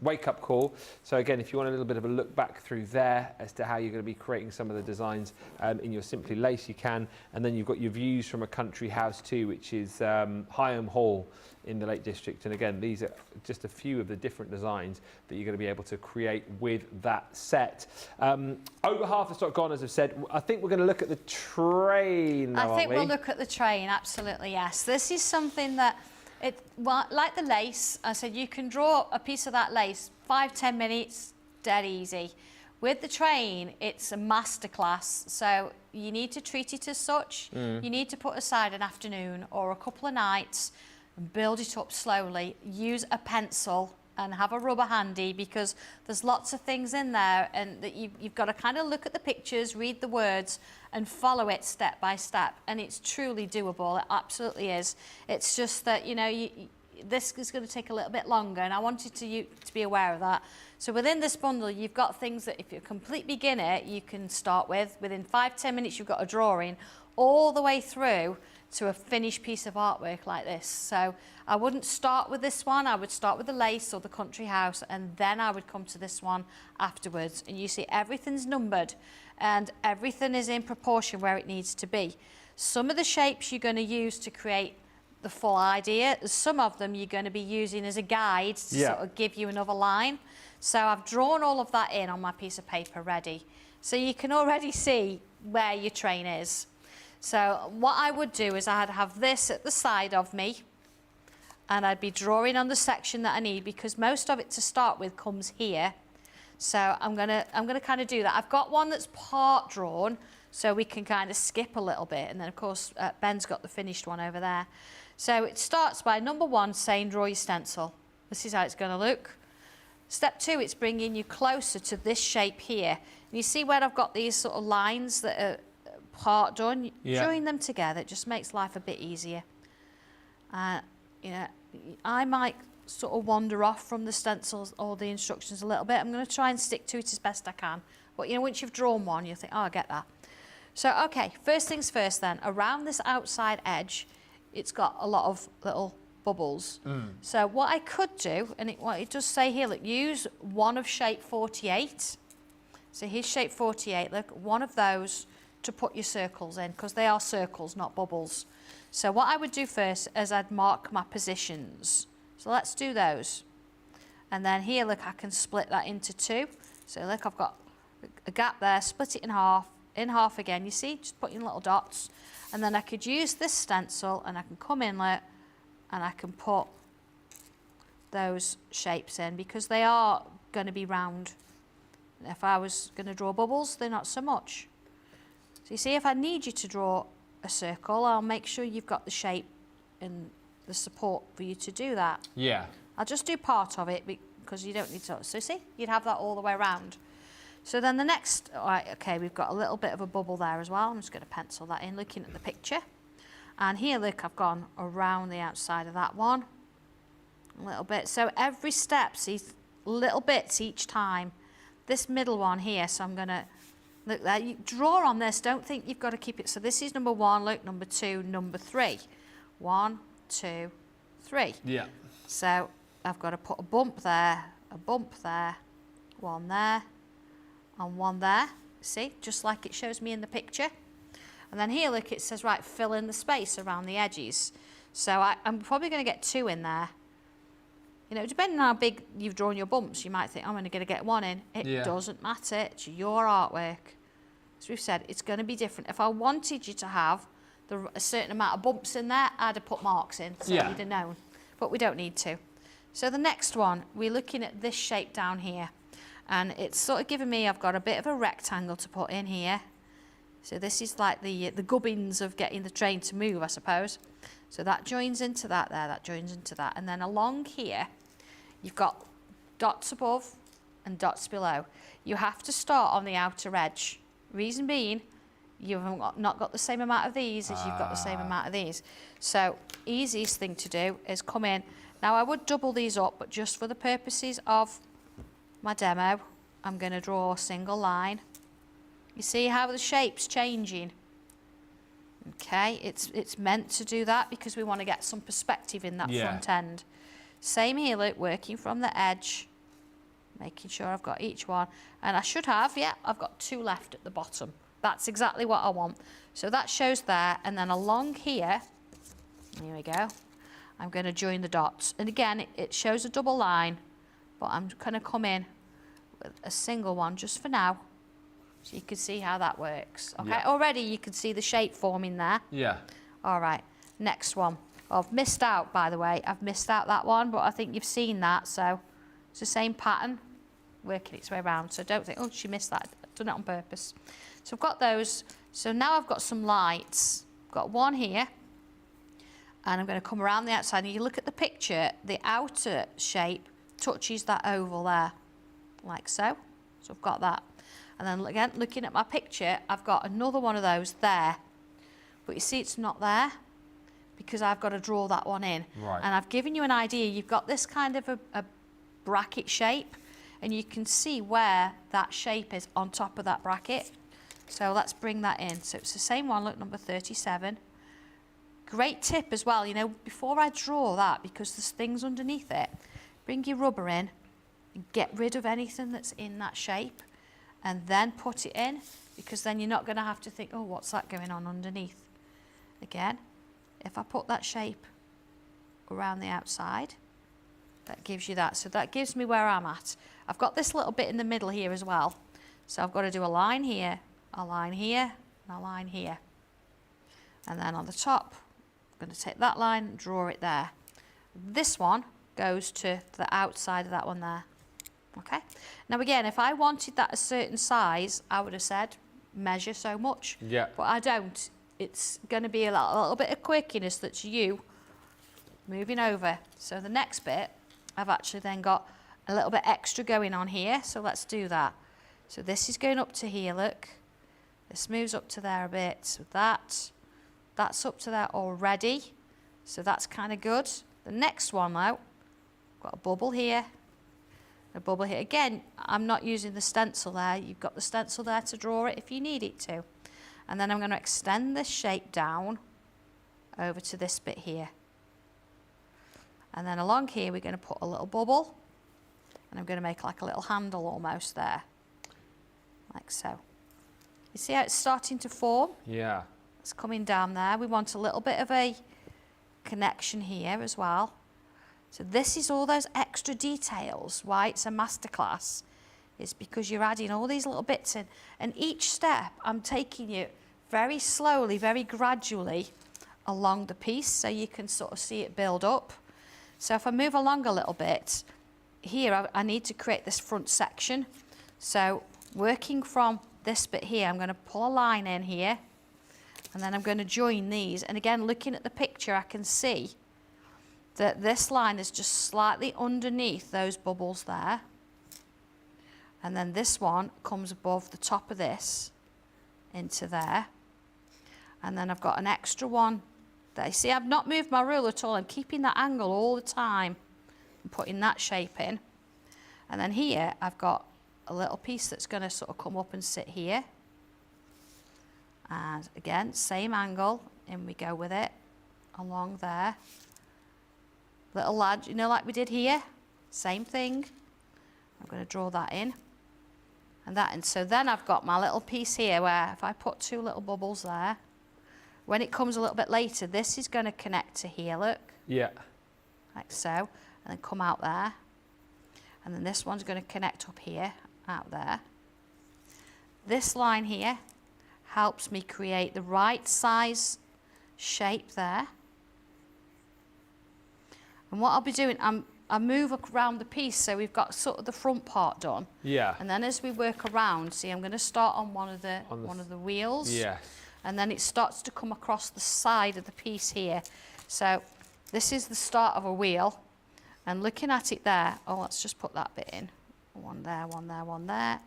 Wake Up Call. So again, if you want a little bit of a look back through there as to how you're going to be creating some of the designs in your Simply Lace, you can. And then you've got your views from a country house too, which is Higham Hall in the Lake District. And again, these are just a few of the different designs that you're going to be able to create with that set. Over half the stock gone, as I've said. I think we're going to look at the train now, I think we'll look at the train, absolutely, yes. This is something that, well, like the lace, I said you can draw a piece of that lace, 5-10 minutes, dead easy. With the train, it's a masterclass, so you need to treat it as such. You need to put aside an afternoon or a couple of nights and build it up slowly. Use a pencil and have a rubber handy because there's lots of things in there and that you've got to kind of look at the pictures, read the words and follow it step by step. And it's truly doable, it absolutely is. It's just that, you know, this is going to take a little bit longer and I wanted you to be aware of that. So within this bundle, you've got things that if you're a complete beginner, you can start with. Within 5-10 minutes, you've got a drawing all the way through to a finished piece of artwork like this. So I wouldn't start with this one, I would start with the lace or the country house and then I would come to this one afterwards. And you see everything's numbered and everything is in proportion where it needs to be. Some of the shapes you're going to use to create the full idea, some of them you're going to be using as a guide to sort of give you another line. So I've drawn all of that in on my piece of paper ready. So you can already see where your train is. So what I would do is I'd have this at the side of me and I'd be drawing on the section that I need because most of it to start with comes here. So I'm gonna kind of do that. I've got one that's part drawn so we can kind of skip a little bit and then of course Ben's got the finished one over there. So it starts by number 1 saying draw your stencil. This is how it's going to look. Step 2, it's bringing you closer to this shape here. And you see where I've got these sort of lines that are part done, join them together, it just makes life a bit easier. You know, I might sort of wander off from the stencils or the instructions a little bit. I'm going to try and stick to it as best I can. But you know, once you've drawn one, you'll think, oh, I get that. So, okay, first things first then, around this outside edge, it's got a lot of little bubbles. So what I could do, and it does say here, look, use one of shape 48. So here's shape 48, look, one of those to put your circles in, because they are circles, not bubbles. So what I would do first is I'd mark my positions. So let's do those. And then here, look, I can split that into 2. So look, I've got a gap there, split it in half again, you see, just putting little dots. And then I could use this stencil and I can come inlet and I can put those shapes in because they are going to be round. If I was going to draw bubbles, they're not so much. So you see, if I need you to draw a circle, I'll make sure you've got the shape and the support for you to do that. Yeah. I'll just do part of it because you don't need to. So see, you'd have that all the way around. So then the next, all right, okay, we've got a little bit of a bubble there as well. I'm just going to pencil that in, looking at the picture. And here, look, I've gone around the outside of that one a little bit. So every step, see, little bits each time. this middle one here, so I'm going to, look there, you draw on this, don't think you've got to keep it. So this is number 1, look, number 2, number 3. 1, 2, 3. Yeah. So I've got to put a bump there, one there, and one there. See, just like it shows me in the picture. And then here, look, it says, right, fill in the space around the edges. So I'm probably going to get 2 in there. You know, depending on how big you've drawn your bumps, you might think, I'm only going to get 1 in. It doesn't matter. It's your artwork. As we've said, it's going to be different. If I wanted you to have a certain amount of bumps in there, I'd have put marks in, so you'd have known. But we don't need to. So the next one, we're looking at this shape down here. And it's sort of giving me, I've got a bit of a rectangle to put in here. So this is like the gubbins of getting the train to move, I suppose. So that joins into that there, that joins into that. And then along here, you've got dots above and dots below. You have to start on the outer edge. Reason being, you've not got the same amount of these as you've got the same amount of these. So easiest thing to do is come in. Now I would double these up, but just for the purposes of my demo, I'm going to draw a single line. You see how the shape's changing? Okay, it's meant to do that because we want to get some perspective in that front end. Same here, look, working from the edge, making sure I've got each one. And I should have, I've got 2 left at the bottom. That's exactly what I want. So that shows there, and then along here we go, I'm going to join the dots. And again, it shows a double line, but I'm going to come in with a single one just for now, so you can see how that works. Okay, already you can see the shape forming there. Yeah. All right, next one. I've missed out, by the way. I've missed out that one, but I think you've seen that, so it's the same pattern working its way around. So don't think, oh, she missed that. I've done it on purpose. So I've got those. So now I've got some lights. I've got one here, and I'm going to come around the outside. And you look at the picture, the outer shape touches that oval there, like so. So I've got that. And then again, looking at my picture, I've got another one of those there. But you see it's not there because I've got to draw that one in. Right. And I've given you an idea. You've got this kind of a bracket shape, and you can see where that shape is on top of that bracket. So let's bring that in. So it's the same one, look, number 37. Great tip as well, you know, before I draw that, because there's things underneath it, bring your rubber in and get rid of anything that's in that shape, and then put it in, because then you're not going to have to think, oh, what's that going on underneath? Again, if I put that shape around the outside, that gives you that. So that gives me where I'm at. I've got this little bit in the middle here as well. So I've got to do a line here, a line here, and a line here. And then on the top, I'm going to take that line and draw it there. This one goes to the outside of that one there. Okay. Now again, if I wanted that a certain size, I would have said measure so much. Yeah. But I don't. It's going to be a little bit of quirkiness that's you moving over. So the next bit, I've actually then got a little bit extra going on here. So let's do that. So this is going up to here, look. This moves up to there a bit. So that's up to there already. So that's kind of good. The next one now, got a bubble here. A bubble here. Again, I'm not using the stencil there. You've got the stencil there to draw it if you need it to. And then I'm going to extend this shape down over to this bit here. And then along here, we're going to put a little bubble. And I'm going to make like a little handle almost there. Like so. You see how it's starting to form? Yeah. It's coming down there. We want a little bit of a connection here as well. So this is all those extra details. Why it's a masterclass is because you're adding all these little bits in. And each step, I'm taking you very slowly, very gradually along the piece so you can sort of see it build up. So if I move along a little bit, here I need to create this front section. So working from this bit here, I'm going to pull a line in here, and then I'm going to join these. And again, looking at the picture, I can see that this line is just slightly underneath those bubbles there. And then this one comes above the top of this into there. And then I've got an extra one there. You see, I've not moved my ruler at all. I'm keeping that angle all the time and putting that shape in. And then here, I've got a little piece that's going to sort of come up and sit here. And again, same angle, in we go with it, along there. Little lad, you know, like we did here, same thing. I'm going to draw that in. And that in. So then I've got my little piece here where if I put 2 little bubbles there, when it comes a little bit later, this is going to connect to here, look. Yeah. Like so, and then come out there. And then this one's going to connect up here, out there. This line here helps me create the right size shape there. And what I'll be doing, I move around the piece so we've got sort of the front part done. Yeah. And then as we work around, see, I'm going to start on one of the wheels. Yes. And then it starts to come across the side of the piece here. So this is the start of a wheel. And looking at it there, oh, let's just put that bit in. One there, one there, one there.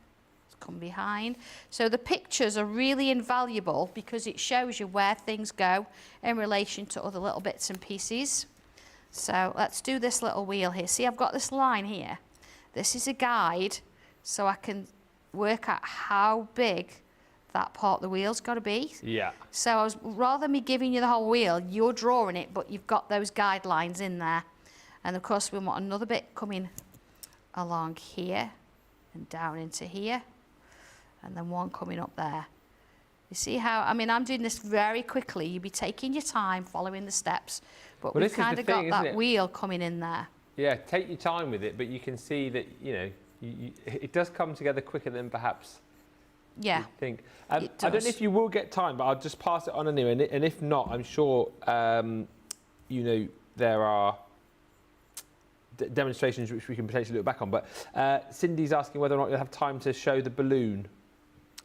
Let's come behind. So the pictures are really invaluable because it shows you where things go in relation to other little bits and pieces. So let's do this little wheel here. See, I've got this line here. This is a guide so I can work out how big that part of the wheel's got to be. Yeah. So rather than me giving you the whole wheel, you're drawing it, but you've got those guidelines in there. And of course, we want another bit coming along here and down into here, and then one coming up there. You see how, I mean, I'm doing this very quickly. You'll be taking your time, following the steps, but we've kind of got that wheel coming in there. Yeah, take your time with it, but you can see that, you know, it does come together quicker than perhaps you think. I don't know if you will get time, but I'll just pass it on anyway. And if not, I'm sure, you know, there are demonstrations which we can potentially look back on. But Cindy's asking whether or not you'll have time to show the balloon.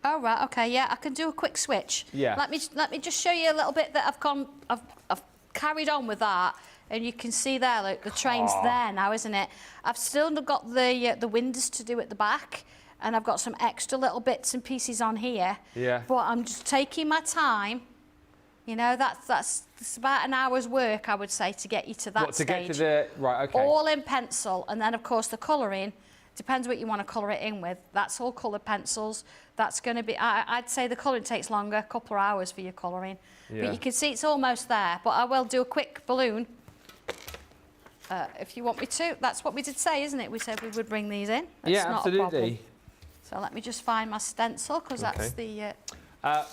Oh, right, okay, yeah, I can do a quick switch. Yeah. Let me just show you a little bit that I've carried on with that, and you can see there, look, the train's there now, isn't it? I've still got the windows to do at the back, and I've got some extra little bits and pieces on here. Yeah. But I'm just taking my time. You know, that's about an hour's work, I would say, to get you to that stage. To get to the, right, okay. All in pencil, and then, of course, the colouring, depends what you want to colour it in with. That's all coloured pencils. That's going to be, I'd say the colouring takes longer, a couple of hours for your colouring. Yeah. But you can see it's almost there. But I will do a quick balloon if you want me to. That's what we did say, isn't it? We said we would bring these in. That's yeah, not absolutely. A problem. So let me just find my stencil, because that's the...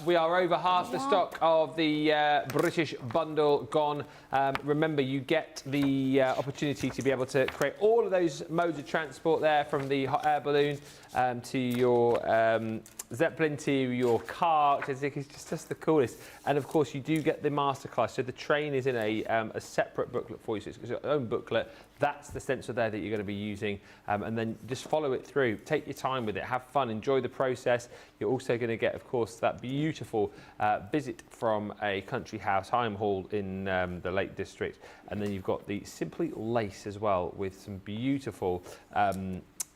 we are over half the stock of the British bundle gone. Remember, you get the opportunity to be able to create all of those modes of transport there, from the hot air balloon to your Zeppelin, to your car, which is just the coolest. And of course, you do get the masterclass. So the train is in a separate booklet for you. So it's your own booklet. That's the stencil there that you're going to be using. And then just follow it through. Take your time with it. Have fun. Enjoy the process. You're also going to get, of course, that beautiful visit from a country house, Higham Hall in the Lake District. And then you've got the Simply Lace as well, with some beautiful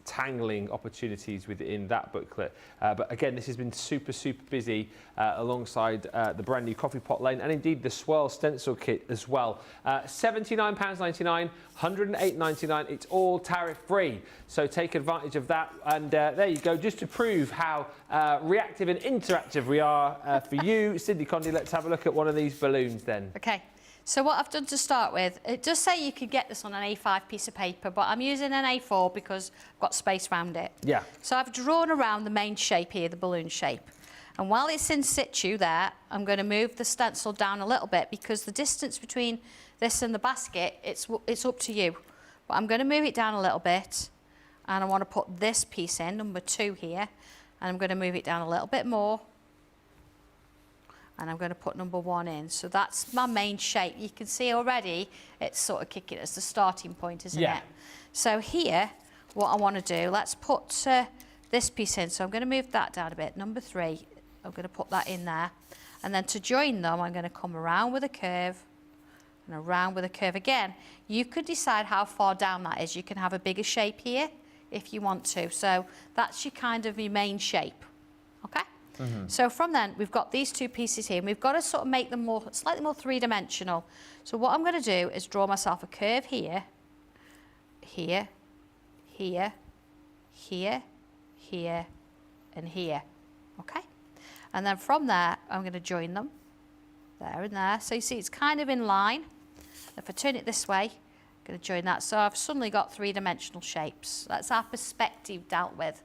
tangling opportunities within that booklet. But again, this has been super busy alongside the brand new coffee pot lane, and indeed the Swirl stencil kit as well. £79.99, £108.99. It's all tariff free, so take advantage of that. And there you go, just to prove how reactive and interactive we are for you. Cindy Condy, let's have a look at one of these balloons then. Okay. So what I've done to start with, it does say you could get this on an A5 piece of paper, but I'm using an A4 because I've got space around it. Yeah. So I've drawn around the main shape here, the balloon shape. And while it's in situ there, I'm going to move the stencil down a little bit, because the distance between this and the basket, it's up to you. But I'm going to move it down a little bit, and I want to put this piece in, number 2 here, and I'm going to move it down a little bit more. And I'm going to put number 1 in. So that's my main shape. You can see already it's sort of kicking as the starting point, isn't it? So here, what I want to do, let's put this piece in. So I'm going to move that down a bit. Number 3, I'm going to put that in there. And then to join them, I'm going to come around with a curve and around with a curve again. You could decide how far down that is. You can have a bigger shape here if you want to. So that's your kind of your main shape, okay? So from then, we've got these 2 pieces here, and we've got to sort of make them slightly more three-dimensional. So what I'm going to do is draw myself a curve here, here, here, here, here, and here, okay? And then from there, I'm going to join them, there and there. So you see it's kind of in line. If I turn it this way, I'm going to join that. So I've suddenly got three-dimensional shapes. That's our perspective dealt with.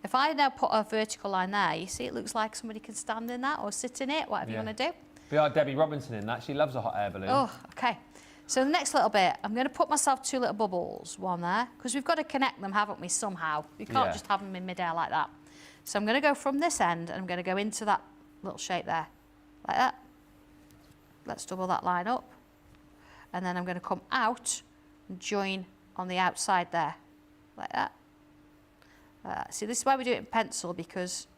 If I now put a vertical line there, you see it looks like somebody can stand in that or sit in it, whatever you want to do. Be our Debbie Robinson in that. She loves a hot air balloon. Oh, okay. So the next little bit, I'm going to put myself two little bubbles, one there, because we've got to connect them, haven't we, somehow. We can't just have them in midair like that. So I'm going to go from this end, and I'm going to go into that little shape there, like that. Let's double that line up. And then I'm going to come out and join on the outside there, like that. See, this is why we do it in pencil, because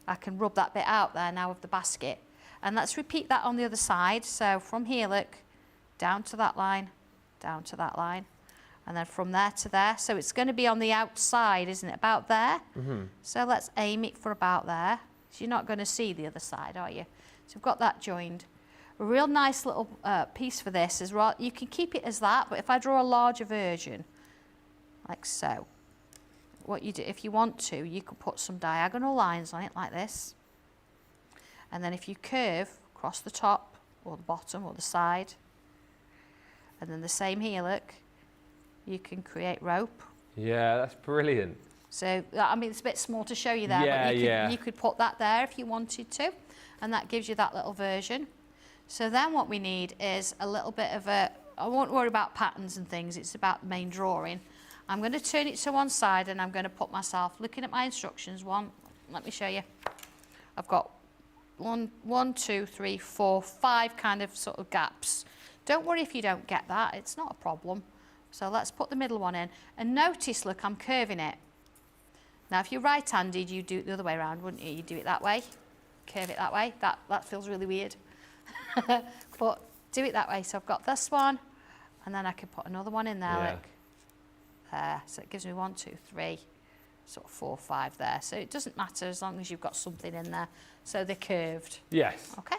I can rub that bit out there now of the basket. And let's repeat that on the other side. So from here, look, down to that line, down to that line, and then from there to there. So it's going to be on the outside, isn't it? About there. So let's aim it for about there. So you're not going to see the other side, are you? So we've got that joined. A real nice little piece for this is, you can keep it as that, but if I draw a larger version, like so, what you do, if you want to, you can put some diagonal lines on it like this. And then if you curve across the top or the bottom or the side, and then the same here, look, you can create rope. Yeah, that's brilliant. So, I mean, it's a bit small to show you there, but you could put that there if you wanted to, and that gives you that little version. So then what we need is a little bit of I won't worry about patterns and things, it's about the main drawing. I'm going to turn it to one side, and I'm going to put myself, looking at my instructions, let me show you. I've got 1, 2, 3, 4, 5 kind of sort of gaps. Don't worry if you don't get that, it's not a problem. So let's put the middle one in, and notice, look, I'm curving it. Now if you're right-handed, you'd do it the other way around, wouldn't you? You'd do it that way, curve it that way. That feels really weird. But do it that way. So I've got this one, and then I can put another one in there, look. There, so it gives me 1, 2, 3, sort of 4, 5 there. So it doesn't matter as long as you've got something in there. So they're curved. Yes. Okay.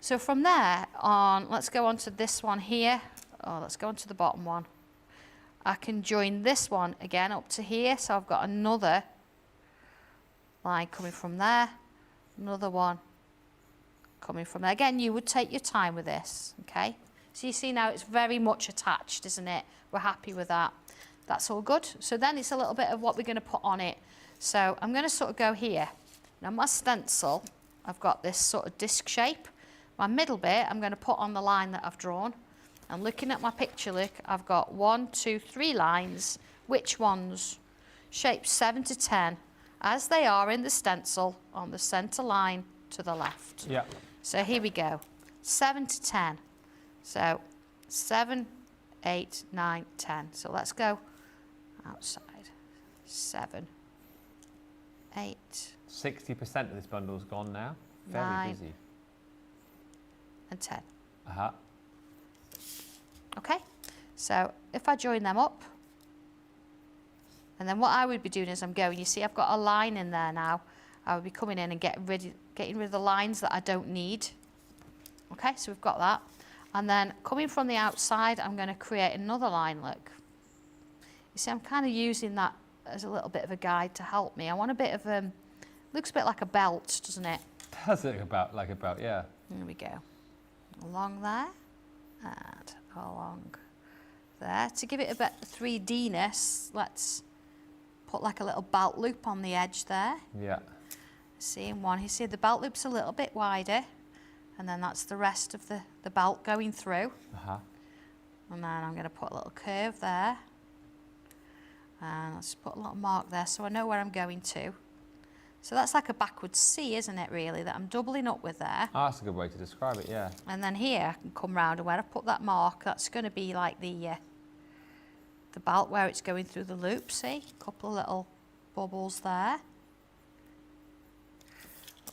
So from there on, let's go on to this one here. Oh, let's go on to the bottom one. I can join this one again up to here. So I've got another line coming from there, another one coming from there. Again, you would take your time with this, okay? So you see now it's very much attached, isn't it? We're happy with that. That's all good. So then it's a little bit of what we're going to put on it. So I'm going to sort of go here. Now my stencil, I've got this sort of disc shape. My middle bit, I'm going to put on the line that I've drawn. And looking at my picture, look, I've got 1, 2, 3 lines. Which ones? Shapes 7 to 10, as they are in the stencil on the centre line to the left. Yeah. So here we go, 7 to 10. So 7, 8, 9, 10. So let's go outside. 7, 8. 60% of this bundle's gone now. Very 9, busy. And 10. Okay, so if I join them up, and then what I would be doing is I'm going, you see I've got a line in there now. I would be coming in and getting rid of the lines that I don't need. Okay, so we've got that. And then coming from the outside, I'm going to create another line, look. You see, I'm kind of using that as a little bit of a guide to help me. I want a bit of, looks a bit like a belt, doesn't it? Does it like a belt, yeah. There we go. Along there, and along there. To give it a bit of 3D-ness, let's put like a little belt loop on the edge there. Yeah. See, in one, you see the belt loop's a little bit wider, and then that's the rest of the belt going through. And then I'm going to put a little curve there. And let's put a little mark there so I know where I'm going to. So that's like a backwards C, isn't it, really, that I'm doubling up with there. Oh, that's a good way to describe it, yeah. And then here I can come round, and where I put that mark, that's going to be like the belt where it's going through the loop, see? A couple of little bubbles there.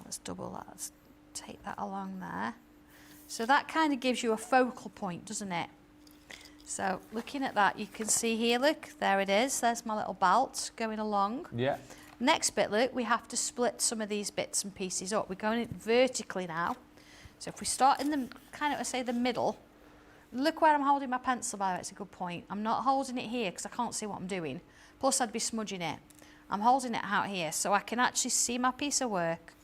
Let's double that, let's take that along there. So that kind of gives you a focal point, doesn't it? So looking at that, you can see here, look, there it is. There's my little belt going along. Yeah. Next bit, look, we have to split some of these bits and pieces up. We're going vertically now. So if we start in the, kind of, say, the middle, look where I'm holding my pencil, by the way, it's a good point. I'm not holding it here because I can't see what I'm doing. Plus, I'd be smudging it. I'm holding it out here so I can actually see my piece of work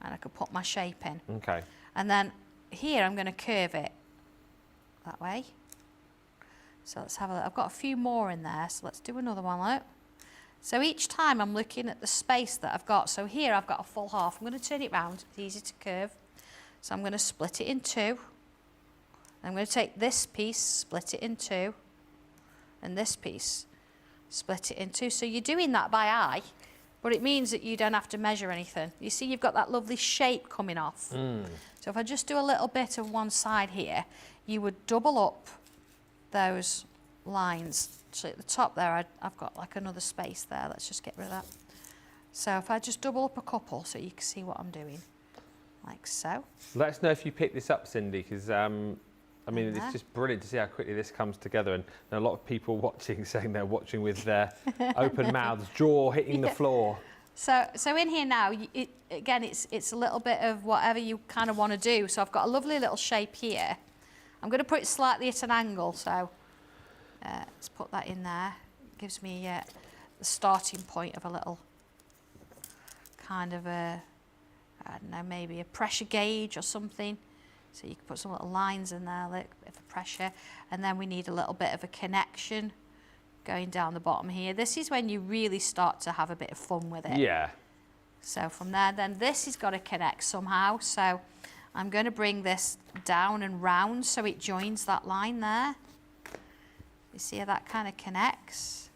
and I can put my shape in. Okay. And then here I'm going to curve it that way. So let's have a look. I've got a few more in there, so let's do another one, look. So each time I'm looking at the space that I've got. So here I've got a full half. I'm going to turn it round. It's easy to curve. So I'm going to split it in two. I'm going to take this piece, split it in two, and this piece, split it in two. So you're doing that by eye, but it means that you don't have to measure anything. You see, you've got that lovely shape coming off. So if I just do a little bit of one side here, you would double up those lines. So at the top there, I've got like another space there. Let's just get rid of that. So if I just double up a couple so you can see what I'm doing, like so. Let us know if you picked this up, Cindy, because I mean, it's just brilliant to see how quickly this comes together, and a lot of people watching saying they're watching with their open mouths, jaw hitting the floor. So in here now, again, it's a little bit of whatever you kind of want to do. So I've got a lovely little shape here. I'm going to put it slightly at an angle, so let's put that in there. It gives me the starting point of a little kind of a, I don't know, maybe a pressure gauge or something. So you can put some little lines in there, like a bit of pressure, and then we need a little bit of a connection going down the bottom here. This is when you really start to have a bit of fun with it. Yeah. So from there, then this has got to connect somehow. So I'm going to bring this down and round so it joins that line there. You see how that kind of connects?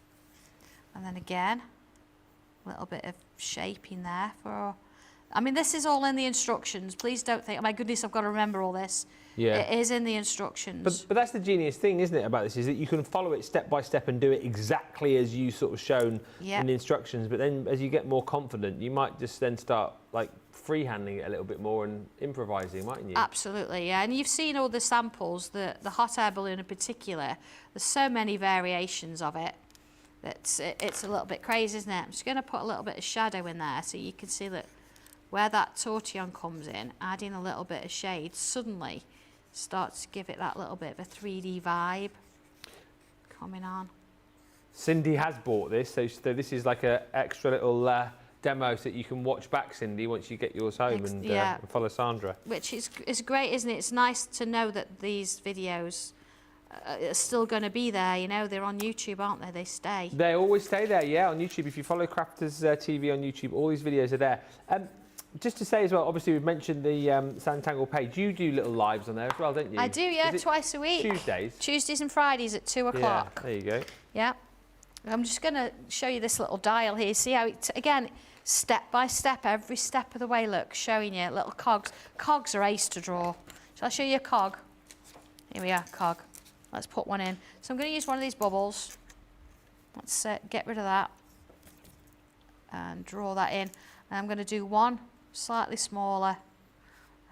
And then again, a little bit of shaping there for... I mean, this is all in the instructions. Please don't think, oh my goodness, I've got to remember all this. Yeah. It is in the instructions. But that's the genius thing, isn't it, about this, is that you can follow it step by step and do it exactly as you sort of shown in the instructions. But then as you get more confident, you might just then start like freehanding it a little bit more and improvising, mightn't you? Absolutely, yeah. And you've seen all the samples, the hot air balloon in particular. There's so many variations of it that it's a little bit crazy, isn't it? I'm just going to put a little bit of shadow in there so you can see that where that tortillon comes in, adding a little bit of shade, suddenly starts to give it that little bit of a 3D vibe coming on. Cindy has bought this, so this is like an extra little demo so that you can watch back, Cindy, once you get yours home and follow Sandra. Which is great, isn't it? It's nice to know that these videos are still going to be there, you know, they're on YouTube, aren't they? They stay. They always stay there, yeah, on YouTube. If you follow Crafters TV on YouTube, all these videos are there. Just to say as well, obviously we've mentioned the Sanntangle page. You do little lives on there as well, don't you? I do, yeah, twice a week. Tuesdays? Tuesdays and Fridays at 2 o'clock. Yeah, there you go. Yeah. I'm just going to show you this little dial here. See how it, again, step by step, every step of the way, look, showing you little cogs. Cogs are ace to draw. Shall I show you a cog? Here we are, cog. Let's put one in. So I'm going to use one of these bubbles. Let's get rid of that and draw that in. And I'm going to do one slightly smaller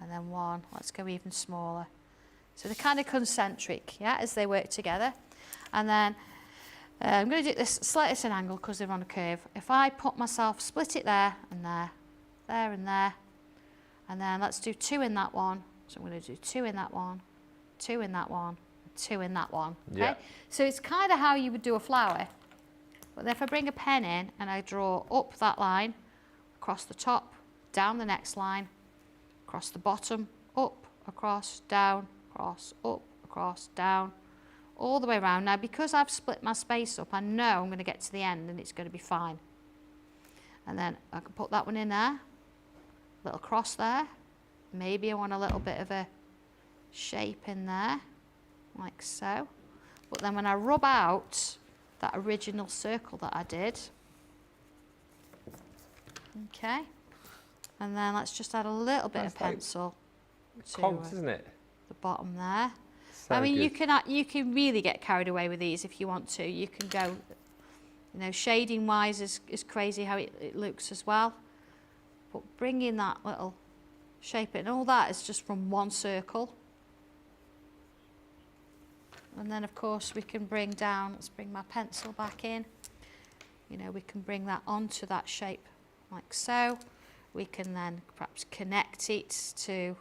and then one, let's go even smaller. So they're kind of concentric, yeah, as they work together. And then I'm going to do this slightly at an angle because they're on a curve. If I put myself, split it there and there, there and there, and then let's do two in that one. So I'm going to do two in that one, two in that one, two in that one. Okay? Yeah. So it's kind of how you would do a flower. But then if I bring a pen in and I draw up that line, across the top, down the next line, across the bottom, up, across, down, across, up, across, down, all the way around. Now, because I've split my space up, I know I'm going to get to the end and it's going to be fine. And then I can put that one in there, little cross there. Maybe I want a little bit of a shape in there, like so. But then when I rub out that original circle that I did, okay, and then let's just add a little bit of pencil to Cogs, isn't it? the bottom there. So I mean, good. you can really get carried away with these if you want to. You can go, you know, shading wise is crazy how it looks as well. But bringing that little shape in, all that is just from one circle. And then of course we can bring down, let's bring my pencil back in. You know, we can bring that onto that shape like so. We can then perhaps connect it to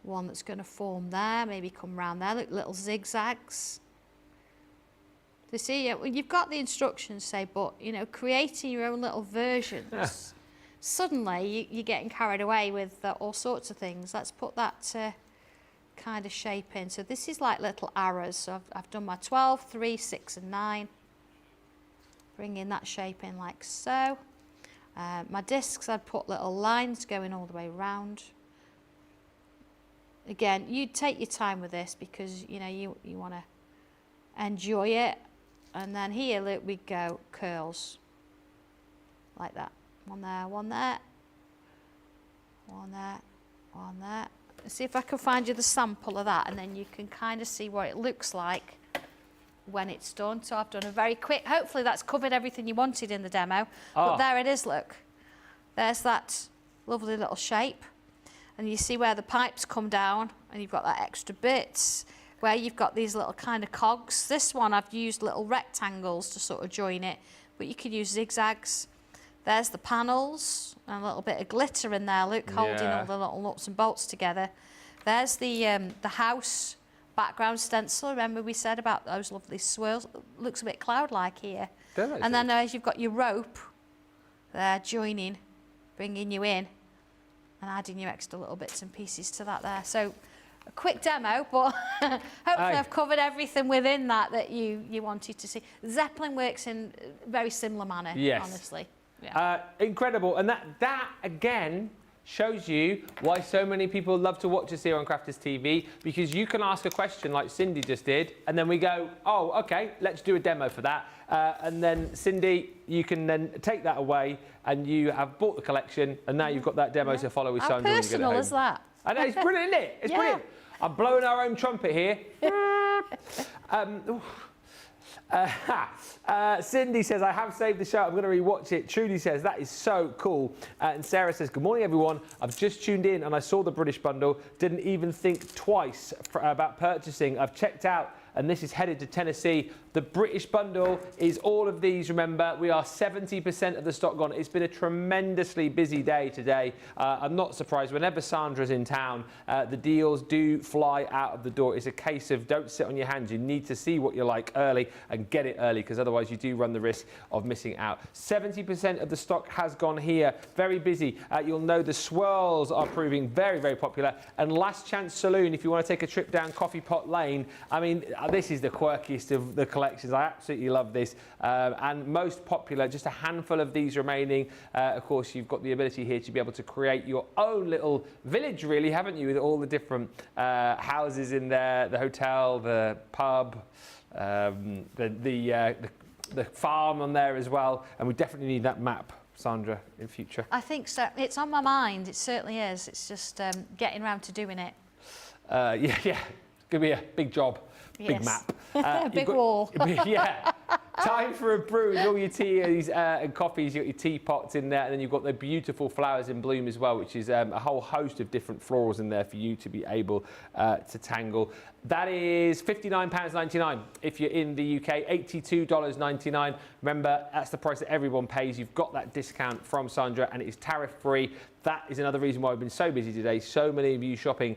one that's going to form there, maybe come round there, look, little zigzags. You see, you've got the instructions, say, but, you know, creating your own little versions, suddenly you're getting carried away with all sorts of things. Let's put that kind of shape in. So this is like little arrows. So I've done my 12, 3, 6 and 9. Bringing that shape in like so. My discs, I'd put little lines going all the way around. Again, you take your time with this because, you know, you want to enjoy it. And then here, look, we go curls. Like that. One there, one there. One there, one there. Let's see if I can find you the sample of that, and then you can kind of see what it looks like when it's done. So I've done a very quick, hopefully that's covered everything you wanted in the demo. But there it is, look. There's that lovely little shape. And you see where the pipes come down, and you've got that extra bits, where you've got these little kind of cogs. This one I've used little rectangles to sort of join it, but you could use zigzags. There's the panels, and a little bit of glitter in there, look, holding all the little nuts and bolts together. There's the house background stencil. Remember we said about those lovely swirls? Looks a bit cloud-like here. And then as you've got your rope there joining, bringing you in, and adding your extra little bits and pieces to that there. So a quick demo, but hopefully I've covered everything within that you wanted to see. Zeppelin works in a very similar manner, honestly. Yeah. Incredible. And that again shows you why so many people love to watch us here on Crafters TV, because you can ask a question like Cindy just did, and then we go, oh, okay, let's do a demo for that. And then Cindy, you can then take that away, and you have bought the collection, and now you've got that demo to follow with Sandra. How personal is that? I know, it's brilliant, isn't it? It's brilliant. I'm blowing our own trumpet here. Cindy says, I have saved the show. I'm going to rewatch it. Trudy says, that is so cool. And Sarah says, good morning, everyone. I've just tuned in and I saw the British bundle. Didn't even think twice about purchasing. I've checked out, and this is headed to Tennessee. The British bundle is all of these. Remember, we are 70% of the stock gone. It's been a tremendously busy day today. I'm not surprised. Whenever Sandra's in town, the deals do fly out of the door. It's a case of don't sit on your hands. You need to see what you like early and get it early, because otherwise you do run the risk of missing out. 70% of the stock has gone here. Very busy. You'll know the Swirls are proving very, very popular. And Last Chance Saloon, if you want to take a trip down Coffee Pot Lane, I mean, this is the quirkiest of the collections. I absolutely love this. And most popular, just a handful of these remaining. Of course, you've got the ability here to be able to create your own little village, really, haven't you? With all the different houses in there, the hotel, the pub, the farm on there as well. And we definitely need that map, Sandra, in future. I think so. It's on my mind. It certainly is. It's just getting around to doing it. Yeah. It's going to be a big job. Big map. Big wall. Yeah. Time for a brew with all your teas and coffees. You've got your teapots in there, and then you've got the beautiful flowers in bloom as well, which is a whole host of different florals in there for you to be able to tangle. That is £59.99 if you're in the UK, $82.99. Remember, that's the price that everyone pays. You've got that discount from Sandra, and it is tariff-free. That is another reason why we've been so busy today. So many of you shopping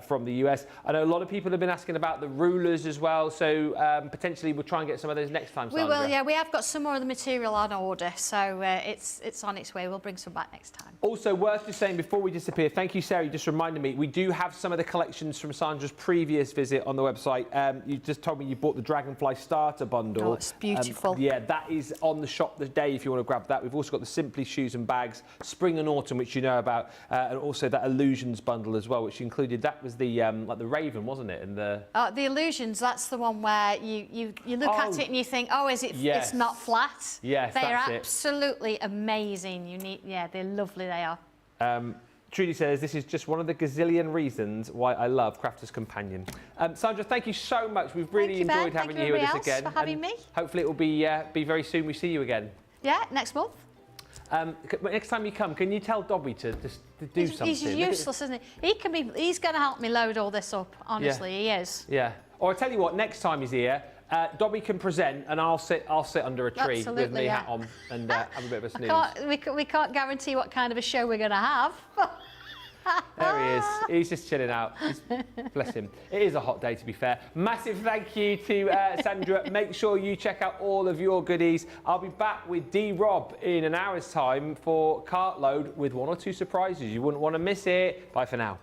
from the US. I know a lot of people have been asking about the rulers as well, so potentially we'll try and get some of those next time, Sandra. We will, yeah. We have got some more of the material on order, so it's on its way. We'll bring some back next time. Also, worth just saying before we disappear, thank you, Sarah, you just reminded me, we do have some of the collections from Sandra's previous visit on the website. You just told me you bought the Dragonfly Starter Bundle. Oh, it's beautiful. Yeah, that is on the shop today if you want to grab that. We've also got the Simply Shoes and Bags, Spring and Autumn, which you know about, and also that Illusions Bundle as well, which included, that was the like the Raven, wasn't it? And the Illusions, that's the one where you look at it and you think, oh, is it? Yes. It's not flat. Yes, they are that's absolutely amazing. They're lovely. They are. Trudy says, this is just one of the gazillion reasons why I love Crafter's Companion. Sandra, thank you so much. We've really enjoyed having you here with us again. Thank you for having me. Hopefully it will be very soon we see you again. Yeah, next month. Next time you come, can you tell Dobby to just do something? He's useless, isn't he? He's going to help me load all this up, honestly, he is. Yeah. Or I tell you what, next time he's here, Dobby can present and I'll sit under a tree with my hat on and have a bit of a snooze. We can't guarantee what kind of a show we're going to have. There he is. He's just chilling out. Bless him. It is a hot day, to be fair. Massive thank you to Sandra. Make sure you check out all of your goodies. I'll be back with D-Rob in an hour's time for Cartload with 1 or 2 surprises. You wouldn't want to miss it. Bye for now.